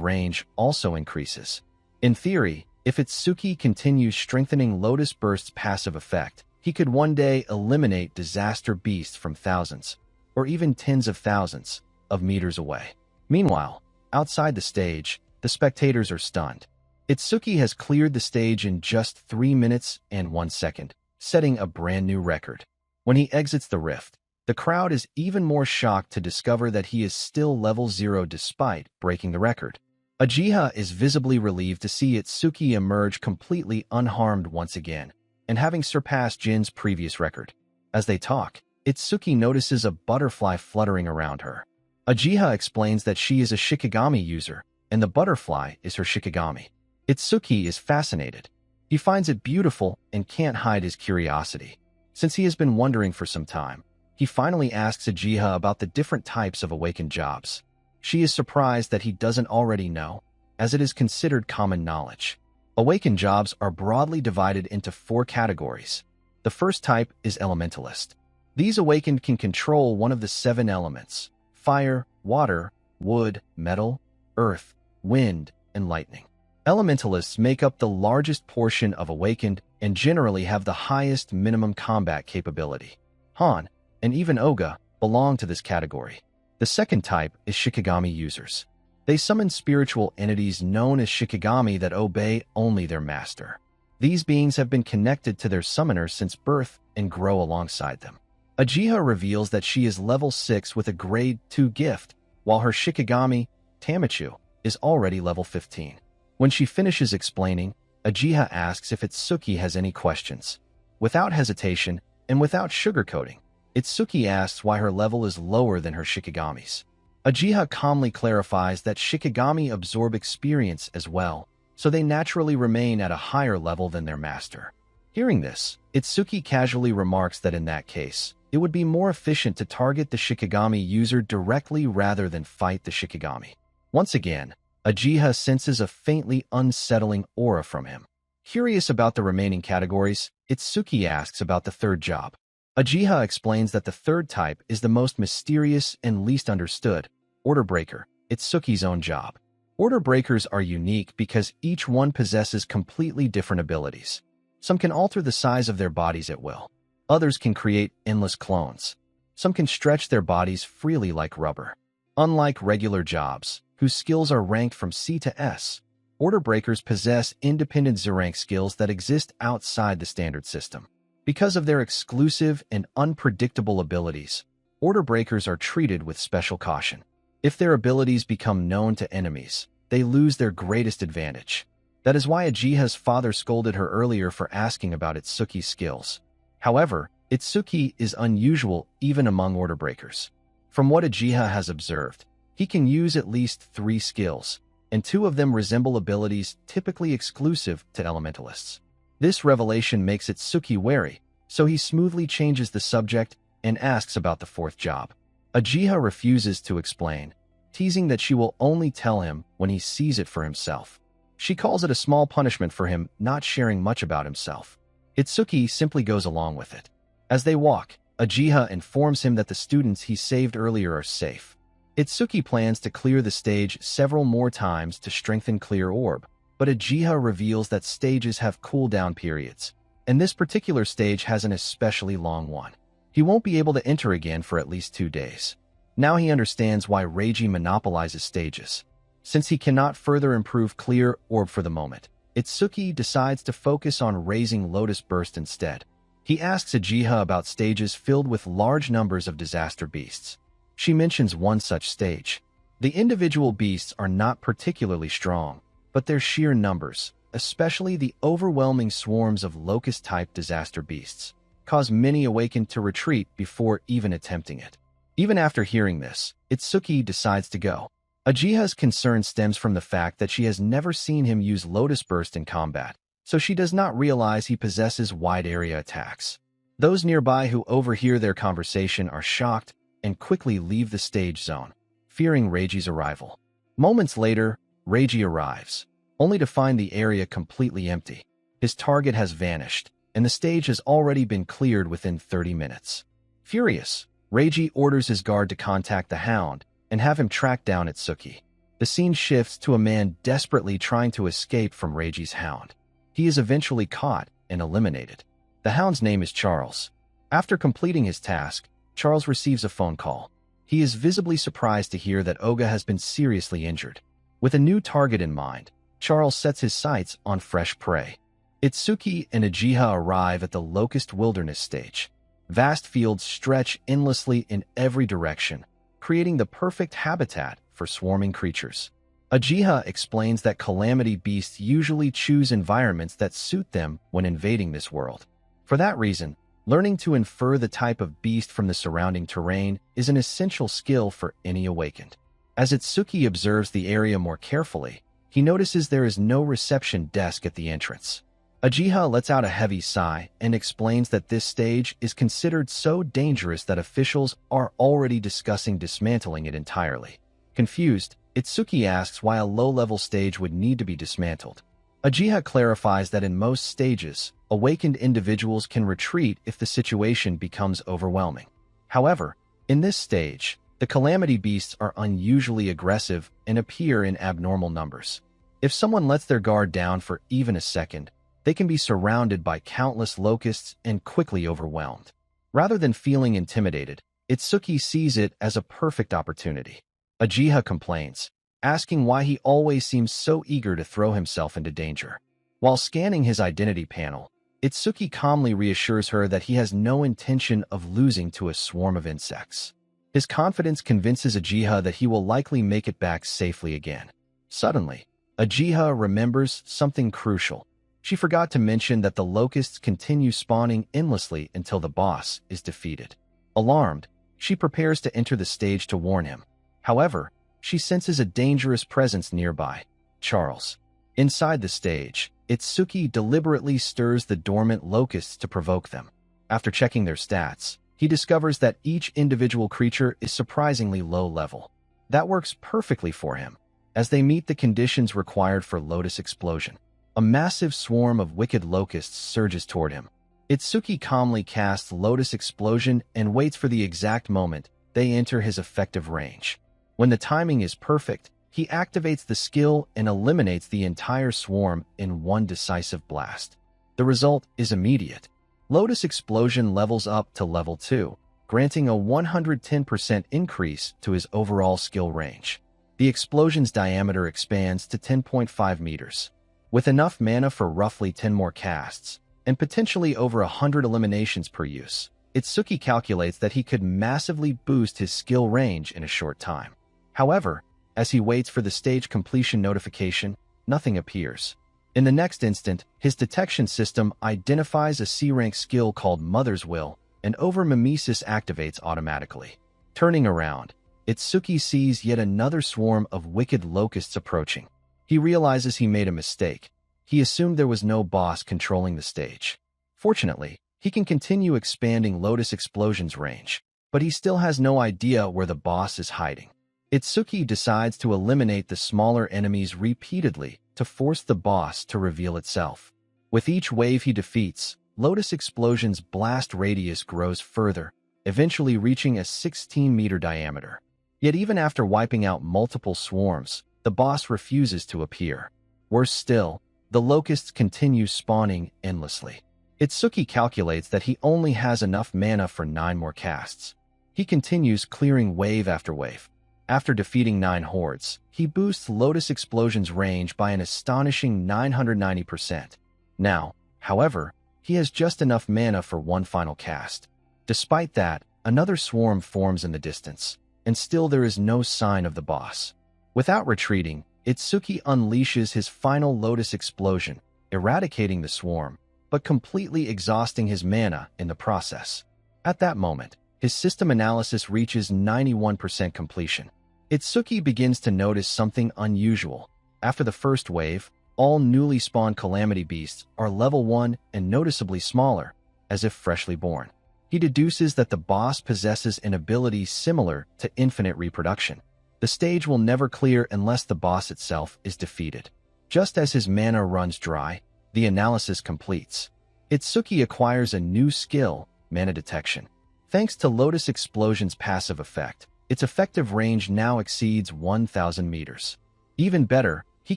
range also increases. In theory, if Itsuki continues strengthening Lotus Burst's passive effect, he could one day eliminate disaster beasts from thousands, or even tens of thousands, of meters away. Meanwhile, outside the stage, the spectators are stunned. Itsuki has cleared the stage in just 3 minutes and 1 second, setting a brand new record. When he exits the rift, the crowd is even more shocked to discover that he is still level 0 despite breaking the record. Uchiha is visibly relieved to see Itsuki emerge completely unharmed once again, and having surpassed Jin's previous record. As they talk, Itsuki notices a butterfly fluttering around her. Uchiha explains that she is a Shikigami user, and the butterfly is her Shikigami. Itsuki is fascinated. He finds it beautiful and can't hide his curiosity. Since he has been wondering for some time, he finally asks Uchiha about the different types of awakened jobs. She is surprised that he doesn't already know, as it is considered common knowledge. Awakened jobs are broadly divided into 4 categories. The first type is Elementalist. These awakened can control one of the 7 elements: fire, water, wood, metal, earth, wind, and lightning. Elementalists make up the largest portion of awakened and generally have the highest minimum combat capability. Han, and even Oga, belong to this category. The second type is Shikigami users. They summon spiritual entities known as Shikigami that obey only their master. These beings have been connected to their summoners since birth and grow alongside them. Uchiha reveals that she is level 6 with a grade 2 gift, while her Shikigami, Tamachu, is already level 15. When she finishes explaining, Uchiha asks if Itsuki has any questions. Without hesitation and without sugarcoating, Itsuki asks why her level is lower than her Shikigami's. Uchiha calmly clarifies that Shikigami absorb experience as well, so they naturally remain at a higher level than their master. Hearing this, Itsuki casually remarks that in that case, it would be more efficient to target the Shikigami user directly rather than fight the Shikigami. Once again, Uchiha senses a faintly unsettling aura from him. Curious about the remaining categories, Itsuki asks about the third job. Ajiha explains that the third type is the most mysterious and least understood, order breaker, Itsuki's own job. Order breakers are unique because each one possesses completely different abilities. Some can alter the size of their bodies at will. Others can create endless clones. Some can stretch their bodies freely like rubber. Unlike regular jobs, whose skills are ranked from C to S, order breakers possess independent Z-rank skills that exist outside the standard system. Because of their exclusive and unpredictable abilities, order breakers are treated with special caution. If their abilities become known to enemies, they lose their greatest advantage. That is why Ajiha's father scolded her earlier for asking about Itsuki's skills. However, Itsuki is unusual even among order breakers. From what Ajiha has observed, he can use at least 3 skills, and 2 of them resemble abilities typically exclusive to elementalists. This revelation makes Itsuki wary, so he smoothly changes the subject and asks about the 4th job. Ajiha refuses to explain, teasing that she will only tell him when he sees it for himself. She calls it a small punishment for him not sharing much about himself. Itsuki simply goes along with it. As they walk, Ajiha informs him that the students he saved earlier are safe. Itsuki plans to clear the stage several more times to strengthen Clear Orb, but Ajiha reveals that stages have cooldown periods, and this particular stage has an especially long one. He won't be able to enter again for at least 2 days. Now he understands why Reiji monopolizes stages. Since he cannot further improve Clear Orb for the moment, Itsuki decides to focus on raising Lotus Burst instead. He asks Ajiha about stages filled with large numbers of disaster beasts. She mentions one such stage. The individual beasts are not particularly strong, but their sheer numbers, especially the overwhelming swarms of locust-type disaster beasts, cause many awakened to retreat before even attempting it. Even after hearing this, Itsuki decides to go. Ajiha's concern stems from the fact that she has never seen him use Lotus Burst in combat, so she does not realize he possesses wide-area attacks. Those nearby who overhear their conversation are shocked and quickly leave the stage zone, fearing Reiji's arrival. Moments later, Reiji arrives, only to find the area completely empty. His target has vanished, and the stage has already been cleared within 30 minutes. Furious, Reiji orders his guard to contact the Hound and have him track down Itsuki. The scene shifts to a man desperately trying to escape from Reiji's Hound. He is eventually caught and eliminated. The Hound's name is Charles. After completing his task, Charles receives a phone call. He is visibly surprised to hear that Oga has been seriously injured. With a new target in mind, Charles sets his sights on fresh prey. Itsuki and Ajiha arrive at the Locust Wilderness stage. Vast fields stretch endlessly in every direction, creating the perfect habitat for swarming creatures. Ajiha explains that calamity beasts usually choose environments that suit them when invading this world. For that reason, learning to infer the type of beast from the surrounding terrain is an essential skill for any awakened. As Itsuki observes the area more carefully, he notices there is no reception desk at the entrance. Ajiha lets out a heavy sigh and explains that this stage is considered so dangerous that officials are already discussing dismantling it entirely. Confused, Itsuki asks why a low-level stage would need to be dismantled. Ajiha clarifies that in most stages, awakened individuals can retreat if the situation becomes overwhelming. However, in this stage, the calamity beasts are unusually aggressive and appear in abnormal numbers. If someone lets their guard down for even a second, they can be surrounded by countless locusts and quickly overwhelmed. Rather than feeling intimidated, Itsuki sees it as a perfect opportunity. Ajiha complains, asking why he always seems so eager to throw himself into danger. While scanning his identity panel, Itsuki calmly reassures her that he has no intention of losing to a swarm of insects. His confidence convinces Ajiha that he will likely make it back safely again. Suddenly, Ajiha remembers something crucial. She forgot to mention that the locusts continue spawning endlessly until the boss is defeated. Alarmed, she prepares to enter the stage to warn him. However, she senses a dangerous presence nearby, Charles. Inside the stage, Itsuki deliberately stirs the dormant locusts to provoke them. After checking their stats, he discovers that each individual creature is surprisingly low level. That works perfectly for him, as they meet the conditions required for Lotus Explosion. A massive swarm of wicked locusts surges toward him. Itsuki calmly casts Lotus Explosion and waits for the exact moment they enter his effective range. When the timing is perfect, he activates the skill and eliminates the entire swarm in one decisive blast. The result is immediate. Lotus Explosion levels up to level 2, granting a 110% increase to his overall skill range. The explosion's diameter expands to 10.5 meters. With enough mana for roughly 10 more casts, and potentially over 100 eliminations per use, Itsuki calculates that he could massively boost his skill range in a short time. However, as he waits for the stage completion notification, nothing appears. In the next instant, his detection system identifies a C-rank skill called Mother's Will, and over-mimesis activates automatically. Turning around, Itsuki sees yet another swarm of wicked locusts approaching. He realizes he made a mistake. He assumed there was no boss controlling the stage. Fortunately, he can continue expanding Lotus Explosion's range, but he still has no idea where the boss is hiding. Itsuki decides to eliminate the smaller enemies repeatedly to force the boss to reveal itself. With each wave he defeats, Lotus Explosion's blast radius grows further, eventually reaching a 16-meter diameter. Yet even after wiping out multiple swarms, the boss refuses to appear. Worse still, the locusts continue spawning endlessly. Itsuki calculates that he only has enough mana for 9 more casts. He continues clearing wave after wave. After defeating 9 hordes, he boosts Lotus Explosion's range by an astonishing 990%. Now, however, he has just enough mana for 1 final cast. Despite that, another swarm forms in the distance, and still there is no sign of the boss. Without retreating, Itsuki unleashes his final Lotus Explosion, eradicating the swarm, but completely exhausting his mana in the process. At that moment, his system analysis reaches 91% completion. Itsuki begins to notice something unusual. After the first wave, all newly spawned Calamity Beasts are level 1 and noticeably smaller, as if freshly born. He deduces that the boss possesses an ability similar to infinite reproduction. The stage will never clear unless the boss itself is defeated. Just as his mana runs dry, the analysis completes. Itsuki acquires a new skill, Mana Detection. Thanks to Lotus Explosion's passive effect, its effective range now exceeds 1,000 meters. Even better, he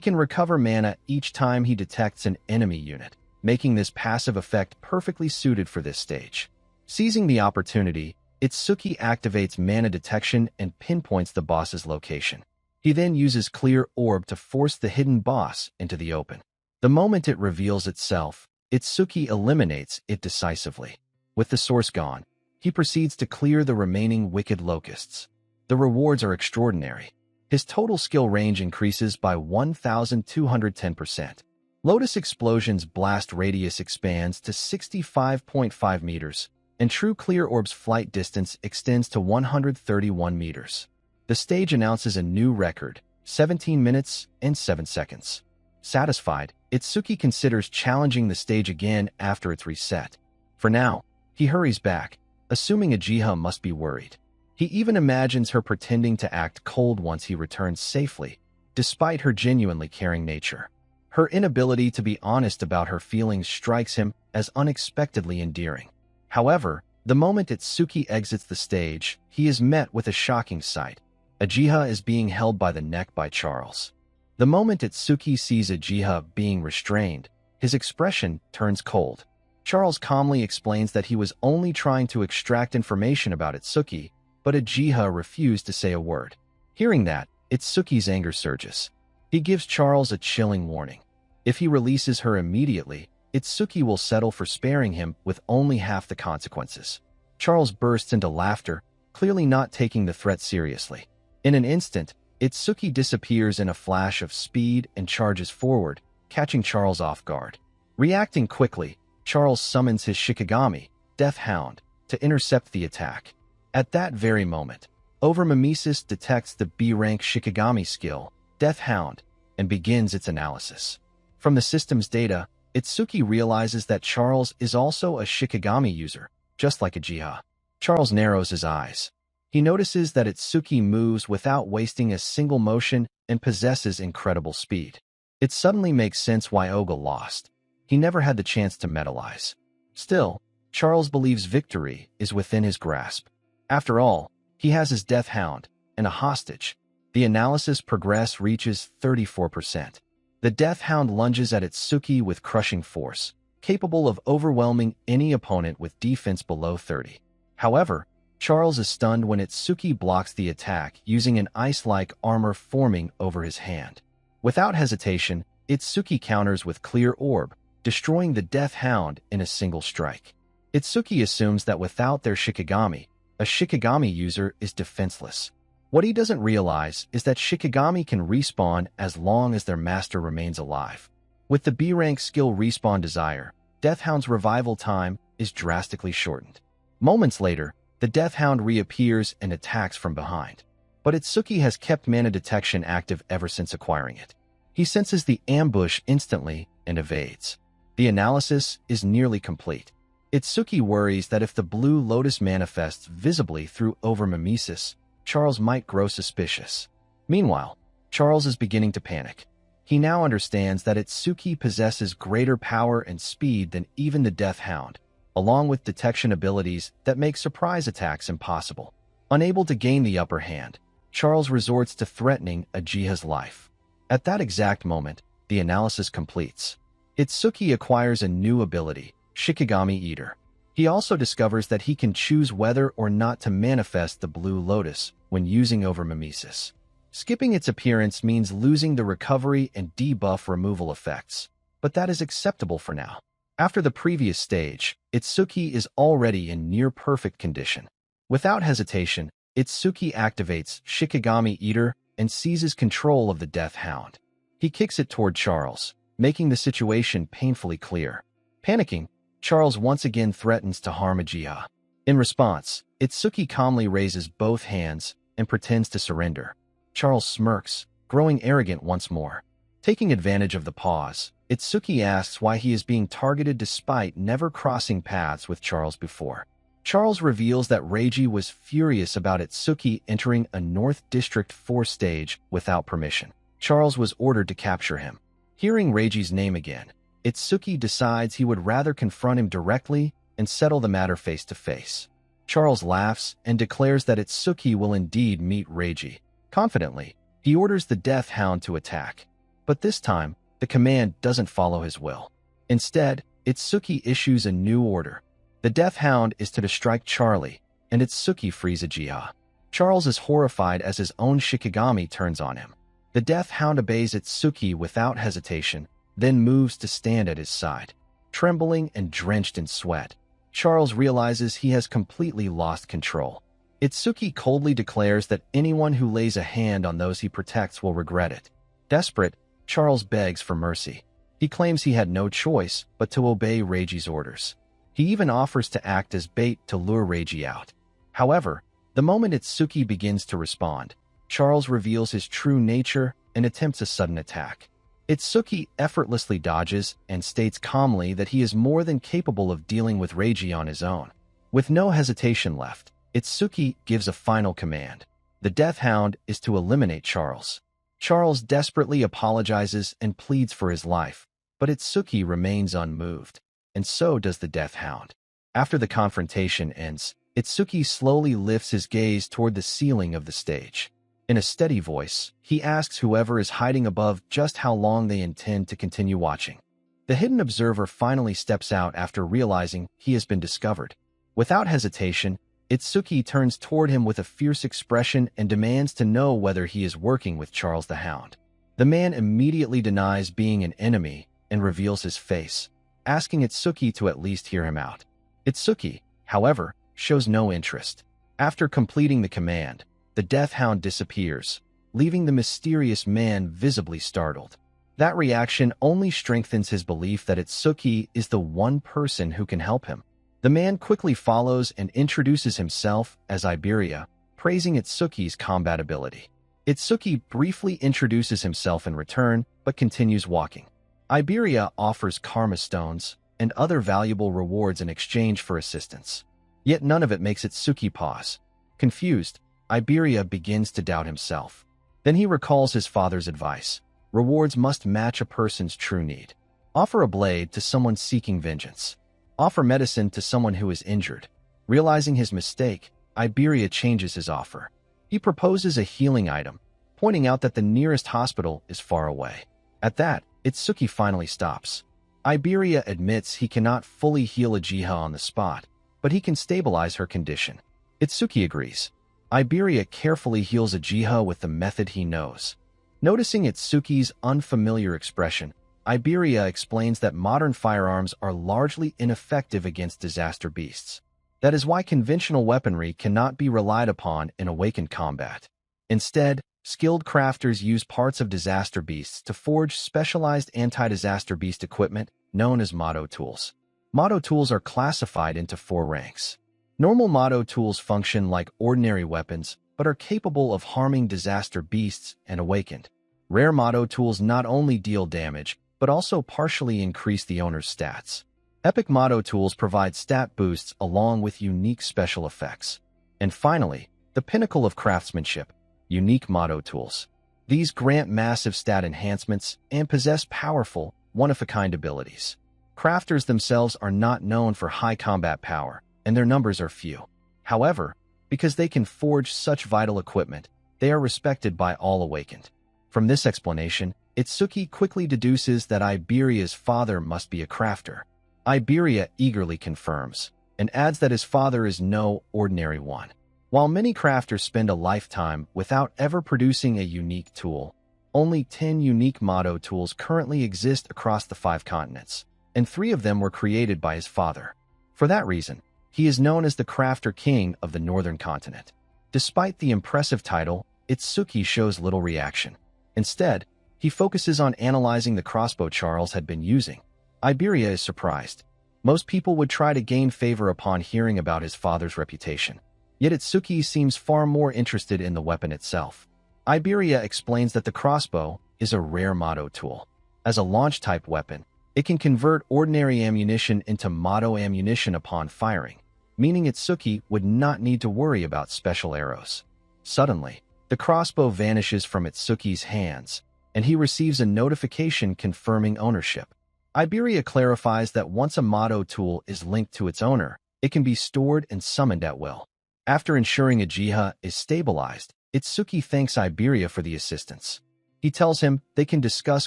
can recover mana each time he detects an enemy unit, making this passive effect perfectly suited for this stage. Seizing the opportunity, Itsuki activates Mana Detection and pinpoints the boss's location. He then uses Clear Orb to force the hidden boss into the open. The moment it reveals itself, Itsuki eliminates it decisively. With the source gone, he proceeds to clear the remaining wicked locusts. The rewards are extraordinary. His total skill range increases by 1,210%. Lotus Explosion's blast radius expands to 65.5 meters, and True Clear Orb's flight distance extends to 131 meters. The stage announces a new record, 17 minutes and 7 seconds. Satisfied, Itsuki considers challenging the stage again after its reset. For now, he hurries back, assuming Ajiha must be worried. He even imagines her pretending to act cold once he returns safely, despite her genuinely caring nature. Her inability to be honest about her feelings strikes him as unexpectedly endearing. However, the moment Itsuki exits the stage, he is met with a shocking sight. Ajiha is being held by the neck by Charles. The moment Itsuki sees Ajiha being restrained, his expression turns cold. Charles calmly explains that he was only trying to extract information about Itsuki, but Ajiha refused to say a word. Hearing that, Itsuki's anger surges. He gives Charles a chilling warning. If he releases her immediately, Itsuki will settle for sparing him with only half the consequences. Charles bursts into laughter, clearly not taking the threat seriously. In an instant, Itsuki disappears in a flash of speed and charges forward, catching Charles off guard. Reacting quickly, Charles summons his Shikigami, Death Hound, to intercept the attack. At that very moment, Over-Mimesis detects the B-rank Shikigami skill, Death Hound, and begins its analysis. From the system's data, Itsuki realizes that Charles is also a Shikigami user, just like Ajiha. Charles narrows his eyes. He notices that Itsuki moves without wasting a single motion and possesses incredible speed. It suddenly makes sense why Oga lost. He never had the chance to metalize. Still, Charles believes victory is within his grasp. After all, he has his death hound and a hostage. The analysis progress reaches 34%. The death hound lunges at Itsuki with crushing force, capable of overwhelming any opponent with defense below 30. However, Charles is stunned when Itsuki blocks the attack using an ice-like armor forming over his hand. Without hesitation, Itsuki counters with Clear Orb, destroying the Death Hound in a single strike. Itsuki assumes that without their Shikigami, a Shikigami user is defenseless. What he doesn't realize is that Shikigami can respawn as long as their master remains alive. With the B-rank skill Respawn Desire, Death Hound's revival time is drastically shortened. Moments later, the Death Hound reappears and attacks from behind. But Itsuki has kept mana detection active ever since acquiring it. He senses the ambush instantly and evades. The analysis is nearly complete. Itsuki worries that if the Blue Lotus manifests visibly through overmimesis, Charles might grow suspicious. Meanwhile, Charles is beginning to panic. He now understands that Itsuki possesses greater power and speed than even the Death Hound, along with detection abilities that make surprise attacks impossible. Unable to gain the upper hand, Charles resorts to threatening Ajiha's life. At that exact moment, the analysis completes. Itsuki acquires a new ability, Shikigami Eater. He also discovers that he can choose whether or not to manifest the Blue Lotus when using overmimesis. Skipping its appearance means losing the recovery and debuff removal effects, but that is acceptable for now. After the previous stage, Itsuki is already in near-perfect condition. Without hesitation, Itsuki activates Shikigami Eater and seizes control of the Death Hound. He kicks it toward Charles, making the situation painfully clear. Panicking, Charles once again threatens to harm Ajiha. In response, Itsuki calmly raises both hands and pretends to surrender. Charles smirks, growing arrogant once more. Taking advantage of the pause, Itsuki asks why he is being targeted despite never crossing paths with Charles before. Charles reveals that Reiji was furious about Itsuki entering a North District 4 stage without permission. Charles was ordered to capture him. Hearing Reiji's name again, Itsuki decides he would rather confront him directly and settle the matter face to face. Charles laughs and declares that Itsuki will indeed meet Reiji. Confidently, he orders the Death Hound to attack. But this time, the command doesn't follow his will. Instead, Itsuki issues a new order. The Death Hound is to strike Charlie, and Itsuki frees Ajiha. Charles is horrified as his own Shikigami turns on him. The Death Hound obeys Itsuki without hesitation, then moves to stand at his side. Trembling and drenched in sweat, Charles realizes he has completely lost control. Itsuki coldly declares that anyone who lays a hand on those he protects will regret it. Desperate, Charles begs for mercy. He claims he had no choice but to obey Reiji's orders. He even offers to act as bait to lure Reiji out. However, the moment Itsuki begins to respond, Charles reveals his true nature and attempts a sudden attack. Itsuki effortlessly dodges and states calmly that he is more than capable of dealing with Reiji on his own. With no hesitation left, Itsuki gives a final command. The Death Hound is to eliminate Charles. Charles desperately apologizes and pleads for his life, but Itsuki remains unmoved, and so does the Death Hound. After the confrontation ends, Itsuki slowly lifts his gaze toward the ceiling of the stage. In a steady voice, he asks whoever is hiding above just how long they intend to continue watching. The hidden observer finally steps out after realizing he has been discovered. Without hesitation, Itsuki turns toward him with a fierce expression and demands to know whether he is working with Charles the Hound. The man immediately denies being an enemy and reveals his face, asking Itsuki to at least hear him out. Itsuki, however, shows no interest. After completing the command, the Death Hound disappears, leaving the mysterious man visibly startled. That reaction only strengthens his belief that Itsuki is the one person who can help him. The man quickly follows and introduces himself as Iberia, praising Itsuki's combat ability. Itsuki briefly introduces himself in return, but continues walking. Iberia offers karma stones and other valuable rewards in exchange for assistance. Yet none of it makes Itsuki pause. Confused, Iberia begins to doubt himself. Then he recalls his father's advice. Rewards must match a person's true need. Offer a blade to someone seeking vengeance. Offer medicine to someone who is injured. Realizing his mistake, Iberia changes his offer. He proposes a healing item, pointing out that the nearest hospital is far away. At that, Itsuki finally stops. Iberia admits he cannot fully heal Uchiha on the spot, but he can stabilize her condition. Itsuki agrees. Iberia carefully heals Uchiha with the method he knows. Noticing Itsuki's unfamiliar expression, Iberia explains that modern firearms are largely ineffective against disaster beasts. That is why conventional weaponry cannot be relied upon in awakened combat. Instead, skilled crafters use parts of disaster beasts to forge specialized anti-disaster beast equipment known as motto tools. Motto tools are classified into 4 ranks. Normal motto tools function like ordinary weapons, but are capable of harming disaster beasts and awakened. Rare motto tools not only deal damage, but also partially increase the owner's stats. Epic motto tools provide stat boosts along with unique special effects. And finally, the pinnacle of craftsmanship, unique motto tools. These grant massive stat enhancements and possess powerful, one-of-a-kind abilities. Crafters themselves are not known for high combat power, and their numbers are few. However, because they can forge such vital equipment, they are respected by all awakened. From this explanation, Itsuki quickly deduces that Iberia's father must be a crafter. Iberia eagerly confirms, and adds that his father is no ordinary one. While many crafters spend a lifetime without ever producing a unique tool, only 10 unique motto tools currently exist across the 5 continents, and 3 of them were created by his father. For that reason, he is known as the Crafter King of the Northern Continent. Despite the impressive title, Itsuki shows little reaction. Instead, he focuses on analyzing the crossbow Charles had been using. Iberia is surprised. Most people would try to gain favor upon hearing about his father's reputation. Yet Itsuki seems far more interested in the weapon itself. Iberia explains that the crossbow is a rare motto tool. As a launch-type weapon, it can convert ordinary ammunition into motto ammunition upon firing, meaning Itsuki would not need to worry about special arrows. Suddenly, the crossbow vanishes from Itsuki's hands, and he receives a notification confirming ownership. Iberia clarifies that once a motto tool is linked to its owner, it can be stored and summoned at will. After ensuring Uchiha is stabilized, Itsuki thanks Iberia for the assistance. He tells him they can discuss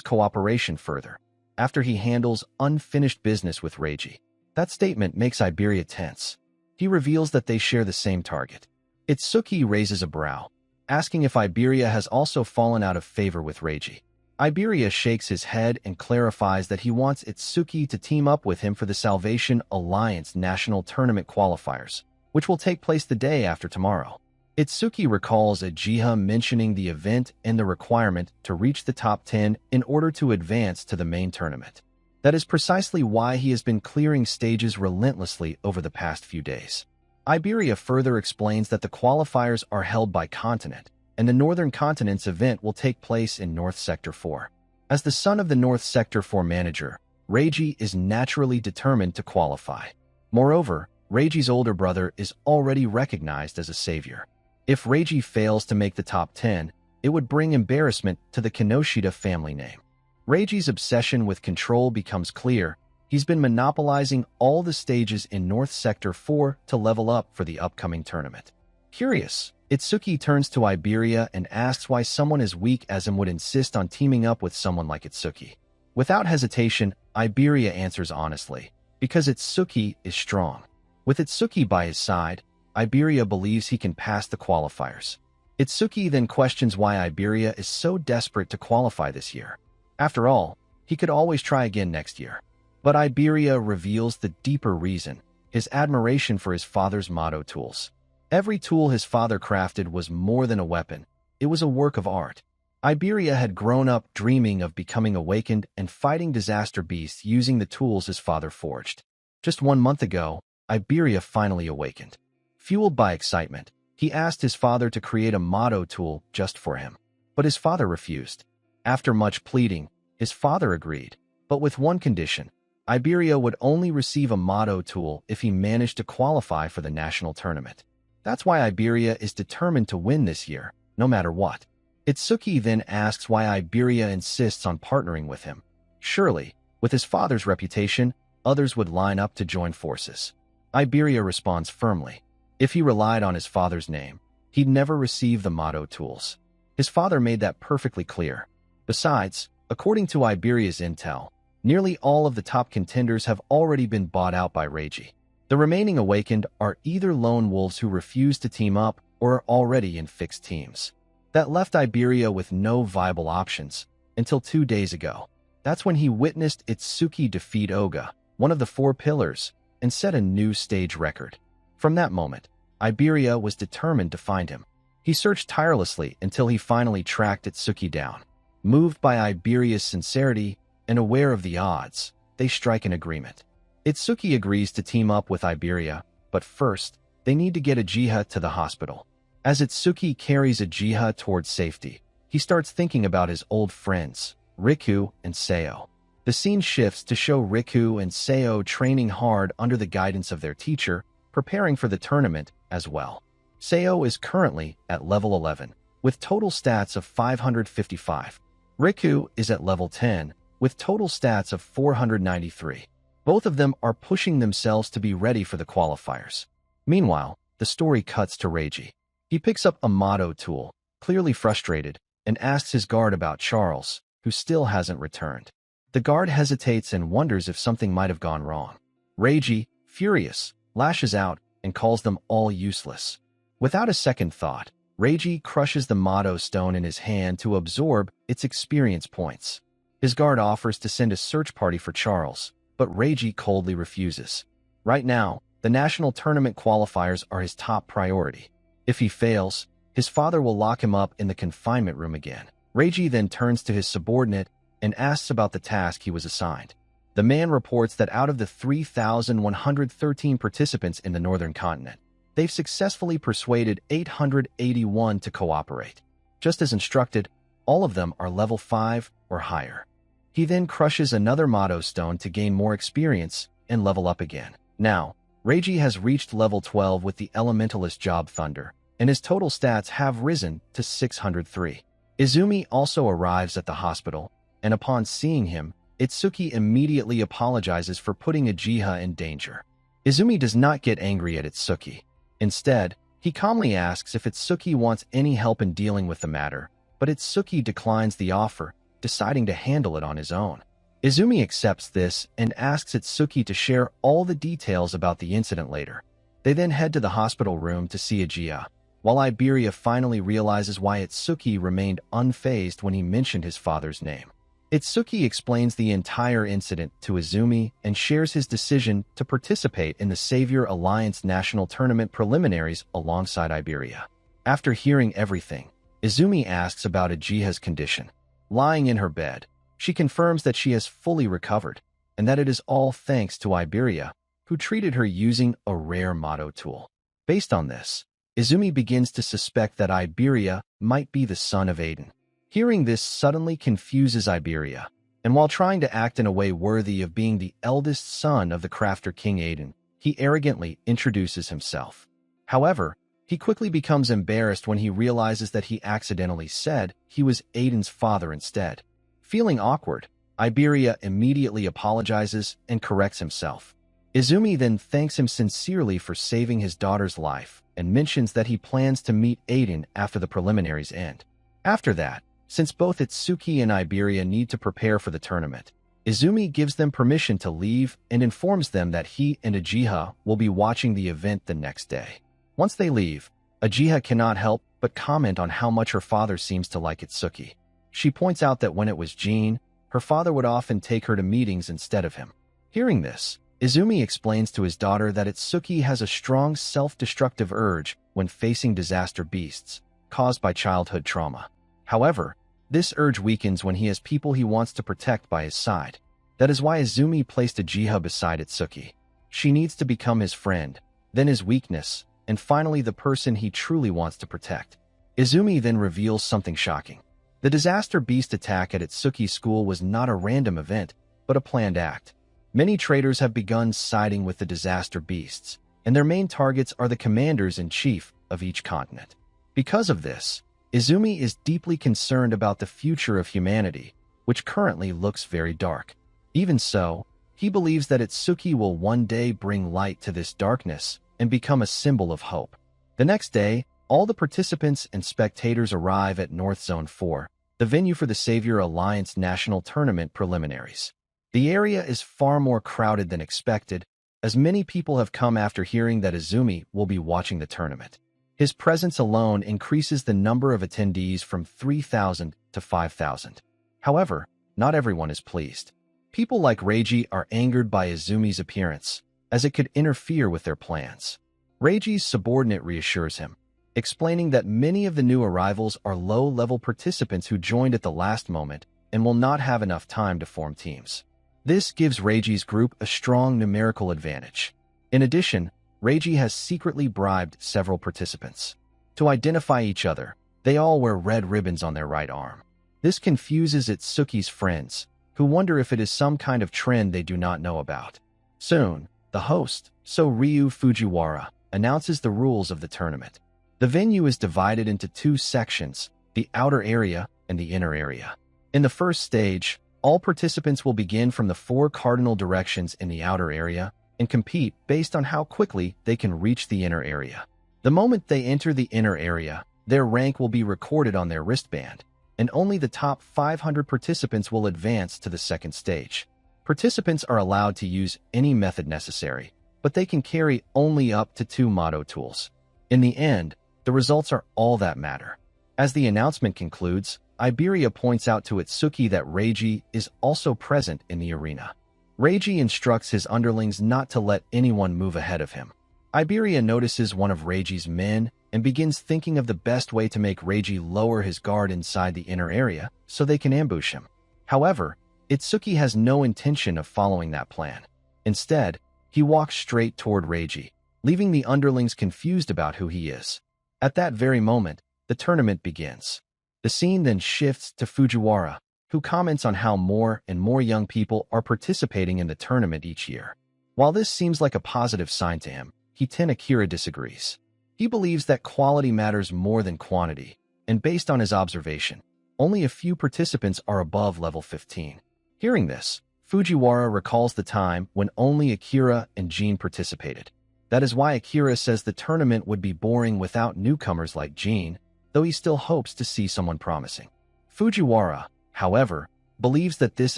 cooperation further, after he handles unfinished business with Reiji. That statement makes Iberia tense. He reveals that they share the same target. Itsuki raises a brow, asking if Iberia has also fallen out of favor with Reiji. Iberia shakes his head and clarifies that he wants Itsuki to team up with him for the Salvation Alliance National Tournament qualifiers, which will take place the day after tomorrow. Itsuki recalls Uchiha mentioning the event and the requirement to reach the top 10 in order to advance to the main tournament. That is precisely why he has been clearing stages relentlessly over the past few days. Iberia further explains that the qualifiers are held by continent, and the Northern Continent's event will take place in North Sector 4. As the son of the North Sector 4 manager, Reiji is naturally determined to qualify. Moreover, Reiji's older brother is already recognized as a savior. If Reiji fails to make the top 10, it would bring embarrassment to the Kinoshita family name. Reiji's obsession with control becomes clear. He's been monopolizing all the stages in North Sector 4 to level up for the upcoming tournament. Curious, Itsuki turns to Iberia and asks why someone as weak as him would insist on teaming up with someone like Itsuki. Without hesitation, Iberia answers honestly, because Itsuki is strong. With Itsuki by his side, Iberia believes he can pass the qualifiers. Itsuki then questions why Iberia is so desperate to qualify this year. After all, he could always try again next year. But Iberia reveals the deeper reason, his admiration for his father's motto tools. Every tool his father crafted was more than a weapon. It was a work of art. Iberia had grown up dreaming of becoming awakened and fighting disaster beasts using the tools his father forged. Just 1 month ago, Iberia finally awakened. Fueled by excitement, he asked his father to create a motto tool just for him. But his father refused. After much pleading, his father agreed, but with one condition. Iberia would only receive a motto tool if he managed to qualify for the national tournament. That's why Iberia is determined to win this year, no matter what. Itsuki then asks why Iberia insists on partnering with him. Surely, with his father's reputation, others would line up to join forces. Iberia responds firmly. If he relied on his father's name, he'd never receive the motto tools. His father made that perfectly clear. Besides, according to Iberia's intel, nearly all of the top contenders have already been bought out by Reiji. The remaining Awakened are either lone wolves who refuse to team up or are already in fixed teams. That left Iberia with no viable options until 2 days ago. That's when he witnessed Itsuki defeat Oga, one of the 4 pillars, and set a new stage record. From that moment, Iberia was determined to find him. He searched tirelessly until he finally tracked Itsuki down. Moved by Iberia's sincerity and aware of the odds, they strike an agreement. Itsuki agrees to team up with Iberia, but first, they need to get Uchiha to the hospital. As Itsuki carries Uchiha towards safety, he starts thinking about his old friends, Riku and Seo. The scene shifts to show Riku and Seo training hard under the guidance of their teacher, preparing for the tournament as well. Seo is currently at level 11, with total stats of 555. Riku is at level 10, with total stats of 493. Both of them are pushing themselves to be ready for the qualifiers. Meanwhile, the story cuts to Reiji. He picks up a motto tool, clearly frustrated, and asks his guard about Charles, who still hasn't returned. The guard hesitates and wonders if something might have gone wrong. Reiji, furious, lashes out and calls them all useless. Without a second thought, Reiji crushes the motto stone in his hand to absorb its experience points. His guard offers to send a search party for Charles, but Reiji coldly refuses. Right now, the national tournament qualifiers are his top priority. If he fails, his father will lock him up in the confinement room again. Reiji then turns to his subordinate and asks about the task he was assigned. The man reports that out of the 3,113 participants in the northern continent, they've successfully persuaded 881 to cooperate. Just as instructed, all of them are level 5 or higher. He then crushes another motto stone to gain more experience and level up again. Now, Reiji has reached level 12 with the elementalist job Thunder, and his total stats have risen to 603. Izumi also arrives at the hospital, and upon seeing him, Itsuki immediately apologizes for putting Uchiha in danger. Izumi does not get angry at Itsuki. Instead, he calmly asks if Itsuki wants any help in dealing with the matter, but Itsuki declines the offer, deciding to handle it on his own. Izumi accepts this and asks Itsuki to share all the details about the incident later. They then head to the hospital room to see Uchiha, while Iberia finally realizes why Itsuki remained unfazed when he mentioned his father's name. Itsuki explains the entire incident to Izumi and shares his decision to participate in the Savior Alliance National Tournament preliminaries alongside Iberia. After hearing everything, Izumi asks about Uchiha's condition. Lying in her bed, she confirms that she has fully recovered, and that it is all thanks to Iberia, who treated her using a rare motto tool. Based on this, Izumi begins to suspect that Iberia might be the son of Aiden. Hearing this suddenly confuses Iberia, and while trying to act in a way worthy of being the eldest son of the crafter King Aiden, he arrogantly introduces himself. However, he quickly becomes embarrassed when he realizes that he accidentally said he was Aiden's father instead. Feeling awkward, Iberia immediately apologizes and corrects himself. Izumi then thanks him sincerely for saving his daughter's life and mentions that he plans to meet Aiden after the preliminaries end. After that, since both Itsuki and Iberia need to prepare for the tournament, Izumi gives them permission to leave and informs them that he and Uchiha will be watching the event the next day. Once they leave, Uchiha cannot help but comment on how much her father seems to like Itsuki. She points out that when it was Jean, her father would often take her to meetings instead of him. Hearing this, Izumi explains to his daughter that Itsuki has a strong self-destructive urge when facing disaster beasts, caused by childhood trauma. However, this urge weakens when he has people he wants to protect by his side. That is why Izumi placed Uchiha beside Itsuki. She needs to become his friend, then his weakness, and finally the person he truly wants to protect. Izumi then reveals something shocking. The disaster beast attack at Itsuki's school was not a random event, but a planned act. Many traders have begun siding with the disaster beasts, and their main targets are the commanders-in-chief of each continent. Because of this, Izumi is deeply concerned about the future of humanity, which currently looks very dark. Even so, he believes that Itsuki will one day bring light to this darkness and become a symbol of hope. The next day, all the participants and spectators arrive at North Zone 4, the venue for the Savior Alliance National Tournament preliminaries. The area is far more crowded than expected, as many people have come after hearing that Izumi will be watching the tournament. His presence alone increases the number of attendees from 3,000 to 5,000. However, not everyone is pleased. People like Reiji are angered by Izumi's appearance, as it could interfere with their plans. Reiji's subordinate reassures him, explaining that many of the new arrivals are low-level participants who joined at the last moment and will not have enough time to form teams. This gives Reiji's group a strong numerical advantage. In addition, Reiji has secretly bribed several participants. To identify each other, they all wear red ribbons on their right arm. This confuses Itsuki's friends, who wonder if it is some kind of trend they do not know about. Soon, the host, Ryu Fujiwara, announces the rules of the tournament. The venue is divided into two sections, the outer area and the inner area. In the first stage, all participants will begin from the 4 cardinal directions in the outer area and compete based on how quickly they can reach the inner area. The moment they enter the inner area, their rank will be recorded on their wristband, and only the top 500 participants will advance to the second stage. Participants are allowed to use any method necessary, but they can carry only up to 2 motto tools. In the end, the results are all that matter. As the announcement concludes, Iberia points out to Itsuki that Reiji is also present in the arena. Reiji instructs his underlings not to let anyone move ahead of him. Iberia notices one of Reiji's men and begins thinking of the best way to make Reiji lower his guard inside the inner area so they can ambush him. However, Itsuki has no intention of following that plan. Instead, he walks straight toward Reiji, leaving the underlings confused about who he is. At that very moment, the tournament begins. The scene then shifts to Fujiwara, who comments on how more and more young people are participating in the tournament each year. While this seems like a positive sign to him, Akira disagrees. He believes that quality matters more than quantity, and based on his observation, only a few participants are above level 15. Hearing this, Fujiwara recalls the time when only Akira and Jin participated. That is why Akira says the tournament would be boring without newcomers like Jin, though he still hopes to see someone promising. Fujiwara, however, believes that this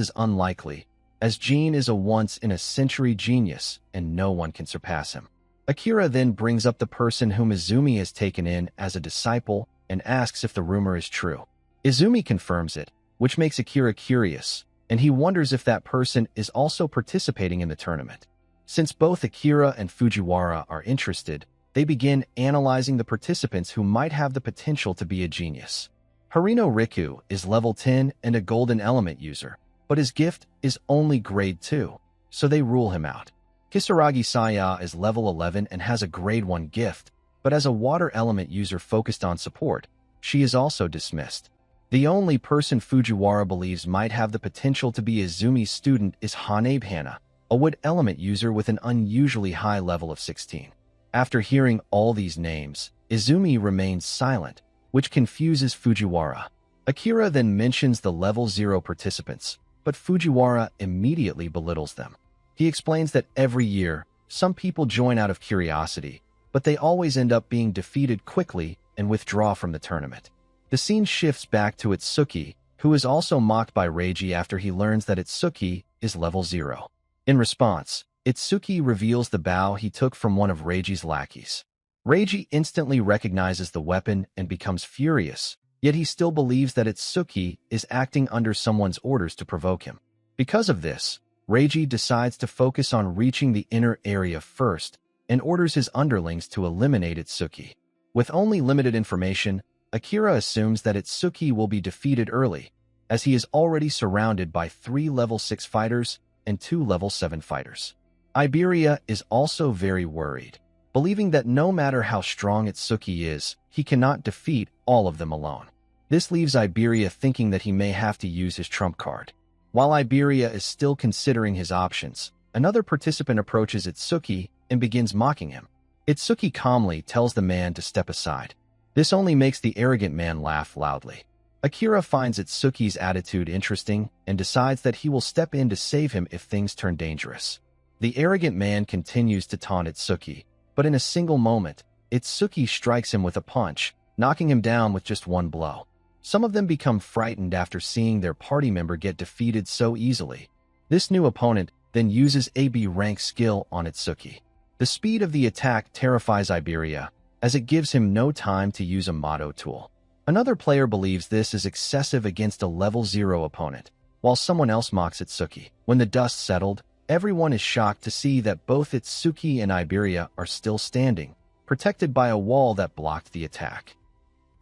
is unlikely, as Jin is a once-in-a-century genius and no one can surpass him. Akira then brings up the person whom Izumi has taken in as a disciple and asks if the rumor is true. Izumi confirms it, which makes Akira curious, and he wonders if that person is also participating in the tournament. Since both Akira and Fujiwara are interested, they begin analyzing the participants who might have the potential to be a genius. Harino Riku is level 10 and a golden element user, but his gift is only grade 2, so they rule him out. Kisaragi Saya is level 11 and has a grade 1 gift, but as a water element user focused on support, she is also dismissed. The only person Fujiwara believes might have the potential to be Izumi's student is Hanabe Hana, a wood element user with an unusually high level of 16. After hearing all these names, Izumi remains silent, which confuses Fujiwara. Akira then mentions the level 0 participants, but Fujiwara immediately belittles them. He explains that every year, some people join out of curiosity, but they always end up being defeated quickly and withdraw from the tournament. The scene shifts back to Itsuki, who is also mocked by Reiji after he learns that Itsuki is level 0. In response, Itsuki reveals the bow he took from one of Reiji's lackeys. Reiji instantly recognizes the weapon and becomes furious, yet he still believes that Itsuki is acting under someone's orders to provoke him. Because of this, Reiji decides to focus on reaching the inner area first and orders his underlings to eliminate Itsuki. With only limited information, Akira assumes that Itsuki will be defeated early, as he is already surrounded by 3 level 6 fighters and 2 level 7 fighters. Iberia is also very worried, believing that no matter how strong Itsuki is, he cannot defeat all of them alone. This leaves Iberia thinking that he may have to use his trump card. While Iberia is still considering his options, another participant approaches Itsuki and begins mocking him. Itsuki calmly tells the man to step aside. This only makes the arrogant man laugh loudly. Akira finds Itsuki's attitude interesting and decides that he will step in to save him if things turn dangerous. The arrogant man continues to taunt Itsuki, but in a single moment, Itsuki strikes him with a punch, knocking him down with just one blow. Some of them become frightened after seeing their party member get defeated so easily. This new opponent then uses a B rank skill on Itsuki. The speed of the attack terrifies Iberia, as it gives him no time to use a motto tool. Another player believes this is excessive against a level 0 opponent, while someone else mocks Itsuki. When the dust settled, everyone is shocked to see that both Itsuki and Iberia are still standing, protected by a wall that blocked the attack.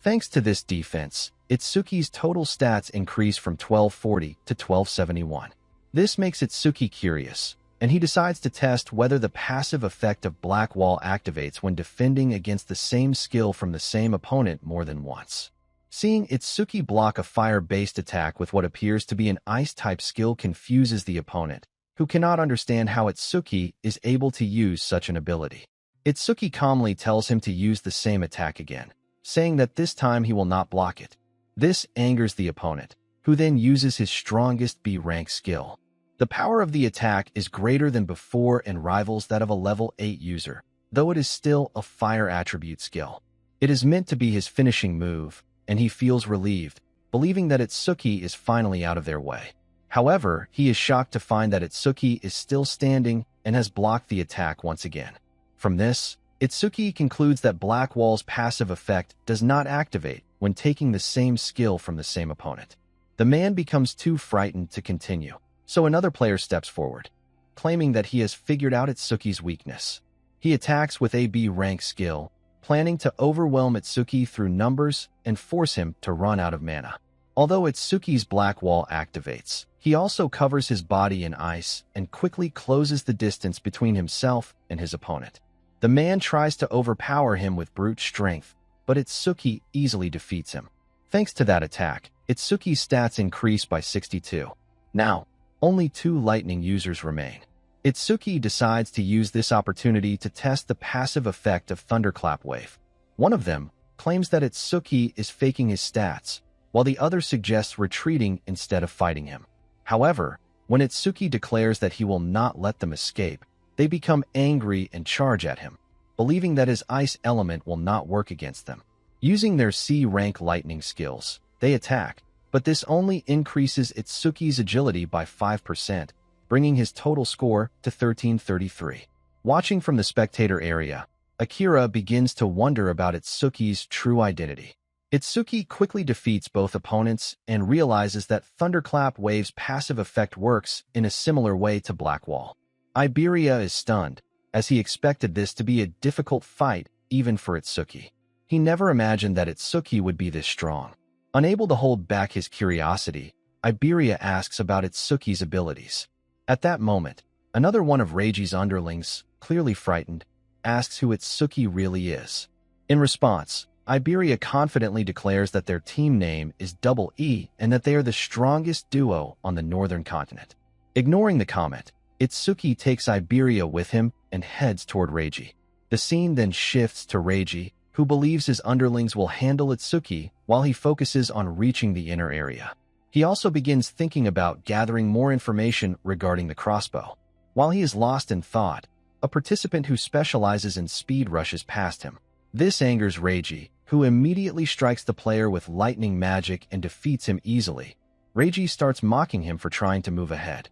Thanks to this defense, Itsuki's total stats increase from 1240 to 1271. This makes Itsuki curious, and he decides to test whether the passive effect of Black Wall activates when defending against the same skill from the same opponent more than once. Seeing Itsuki block a fire-based attack with what appears to be an ice-type skill confuses the opponent, who cannot understand how Itsuki is able to use such an ability. Itsuki calmly tells him to use the same attack again, saying that this time he will not block it. This angers the opponent, who then uses his strongest B-rank skill. The power of the attack is greater than before and rivals that of a level 8 user, though it is still a fire attribute skill. It is meant to be his finishing move, and he feels relieved, believing that Itsuki is finally out of their way. However, he is shocked to find that Itsuki is still standing and has blocked the attack once again. From this, Itsuki concludes that Black Wall's passive effect does not activate when taking the same skill from the same opponent. The man becomes too frightened to continue, so another player steps forward, claiming that he has figured out Itsuki's weakness. He attacks with a B-rank skill, planning to overwhelm Itsuki through numbers and force him to run out of mana. Although Itsuki's Black Wall activates, he also covers his body in ice and quickly closes the distance between himself and his opponent. The man tries to overpower him with brute strength, but Itsuki easily defeats him. Thanks to that attack, Itsuki's stats increase by 62. Now, only 2 lightning users remain. Itsuki decides to use this opportunity to test the passive effect of Thunderclap Wave. One of them claims that Itsuki is faking his stats, while the other suggests retreating instead of fighting him. However, when Itsuki declares that he will not let them escape, they become angry and charge at him, believing that his ice element will not work against them. Using their C-rank lightning skills, they attack, but this only increases Itsuki's agility by 5%, bringing his total score to 1333. Watching from the spectator area, Akira begins to wonder about Itsuki's true identity. Itsuki quickly defeats both opponents and realizes that Thunderclap Wave's passive effect works in a similar way to Black Wall. Iberia is stunned, as he expected this to be a difficult fight even for Itsuki. He never imagined that Itsuki would be this strong. Unable to hold back his curiosity, Iberia asks about Itsuki's abilities. At that moment, another one of Reiji's underlings, clearly frightened, asks who Itsuki really is. In response, Iberia confidently declares that their team name is Double E and that they are the strongest duo on the northern continent. Ignoring the comment, Itsuki takes Iberia with him and heads toward Reiji. The scene then shifts to Reiji, who believes his underlings will handle Itsuki while he focuses on reaching the inner area. He also begins thinking about gathering more information regarding the crossbow. While he is lost in thought, a participant who specializes in speed rushes past him. This angers Reiji, who immediately strikes the player with lightning magic and defeats him easily. Reiji starts mocking him for trying to move ahead.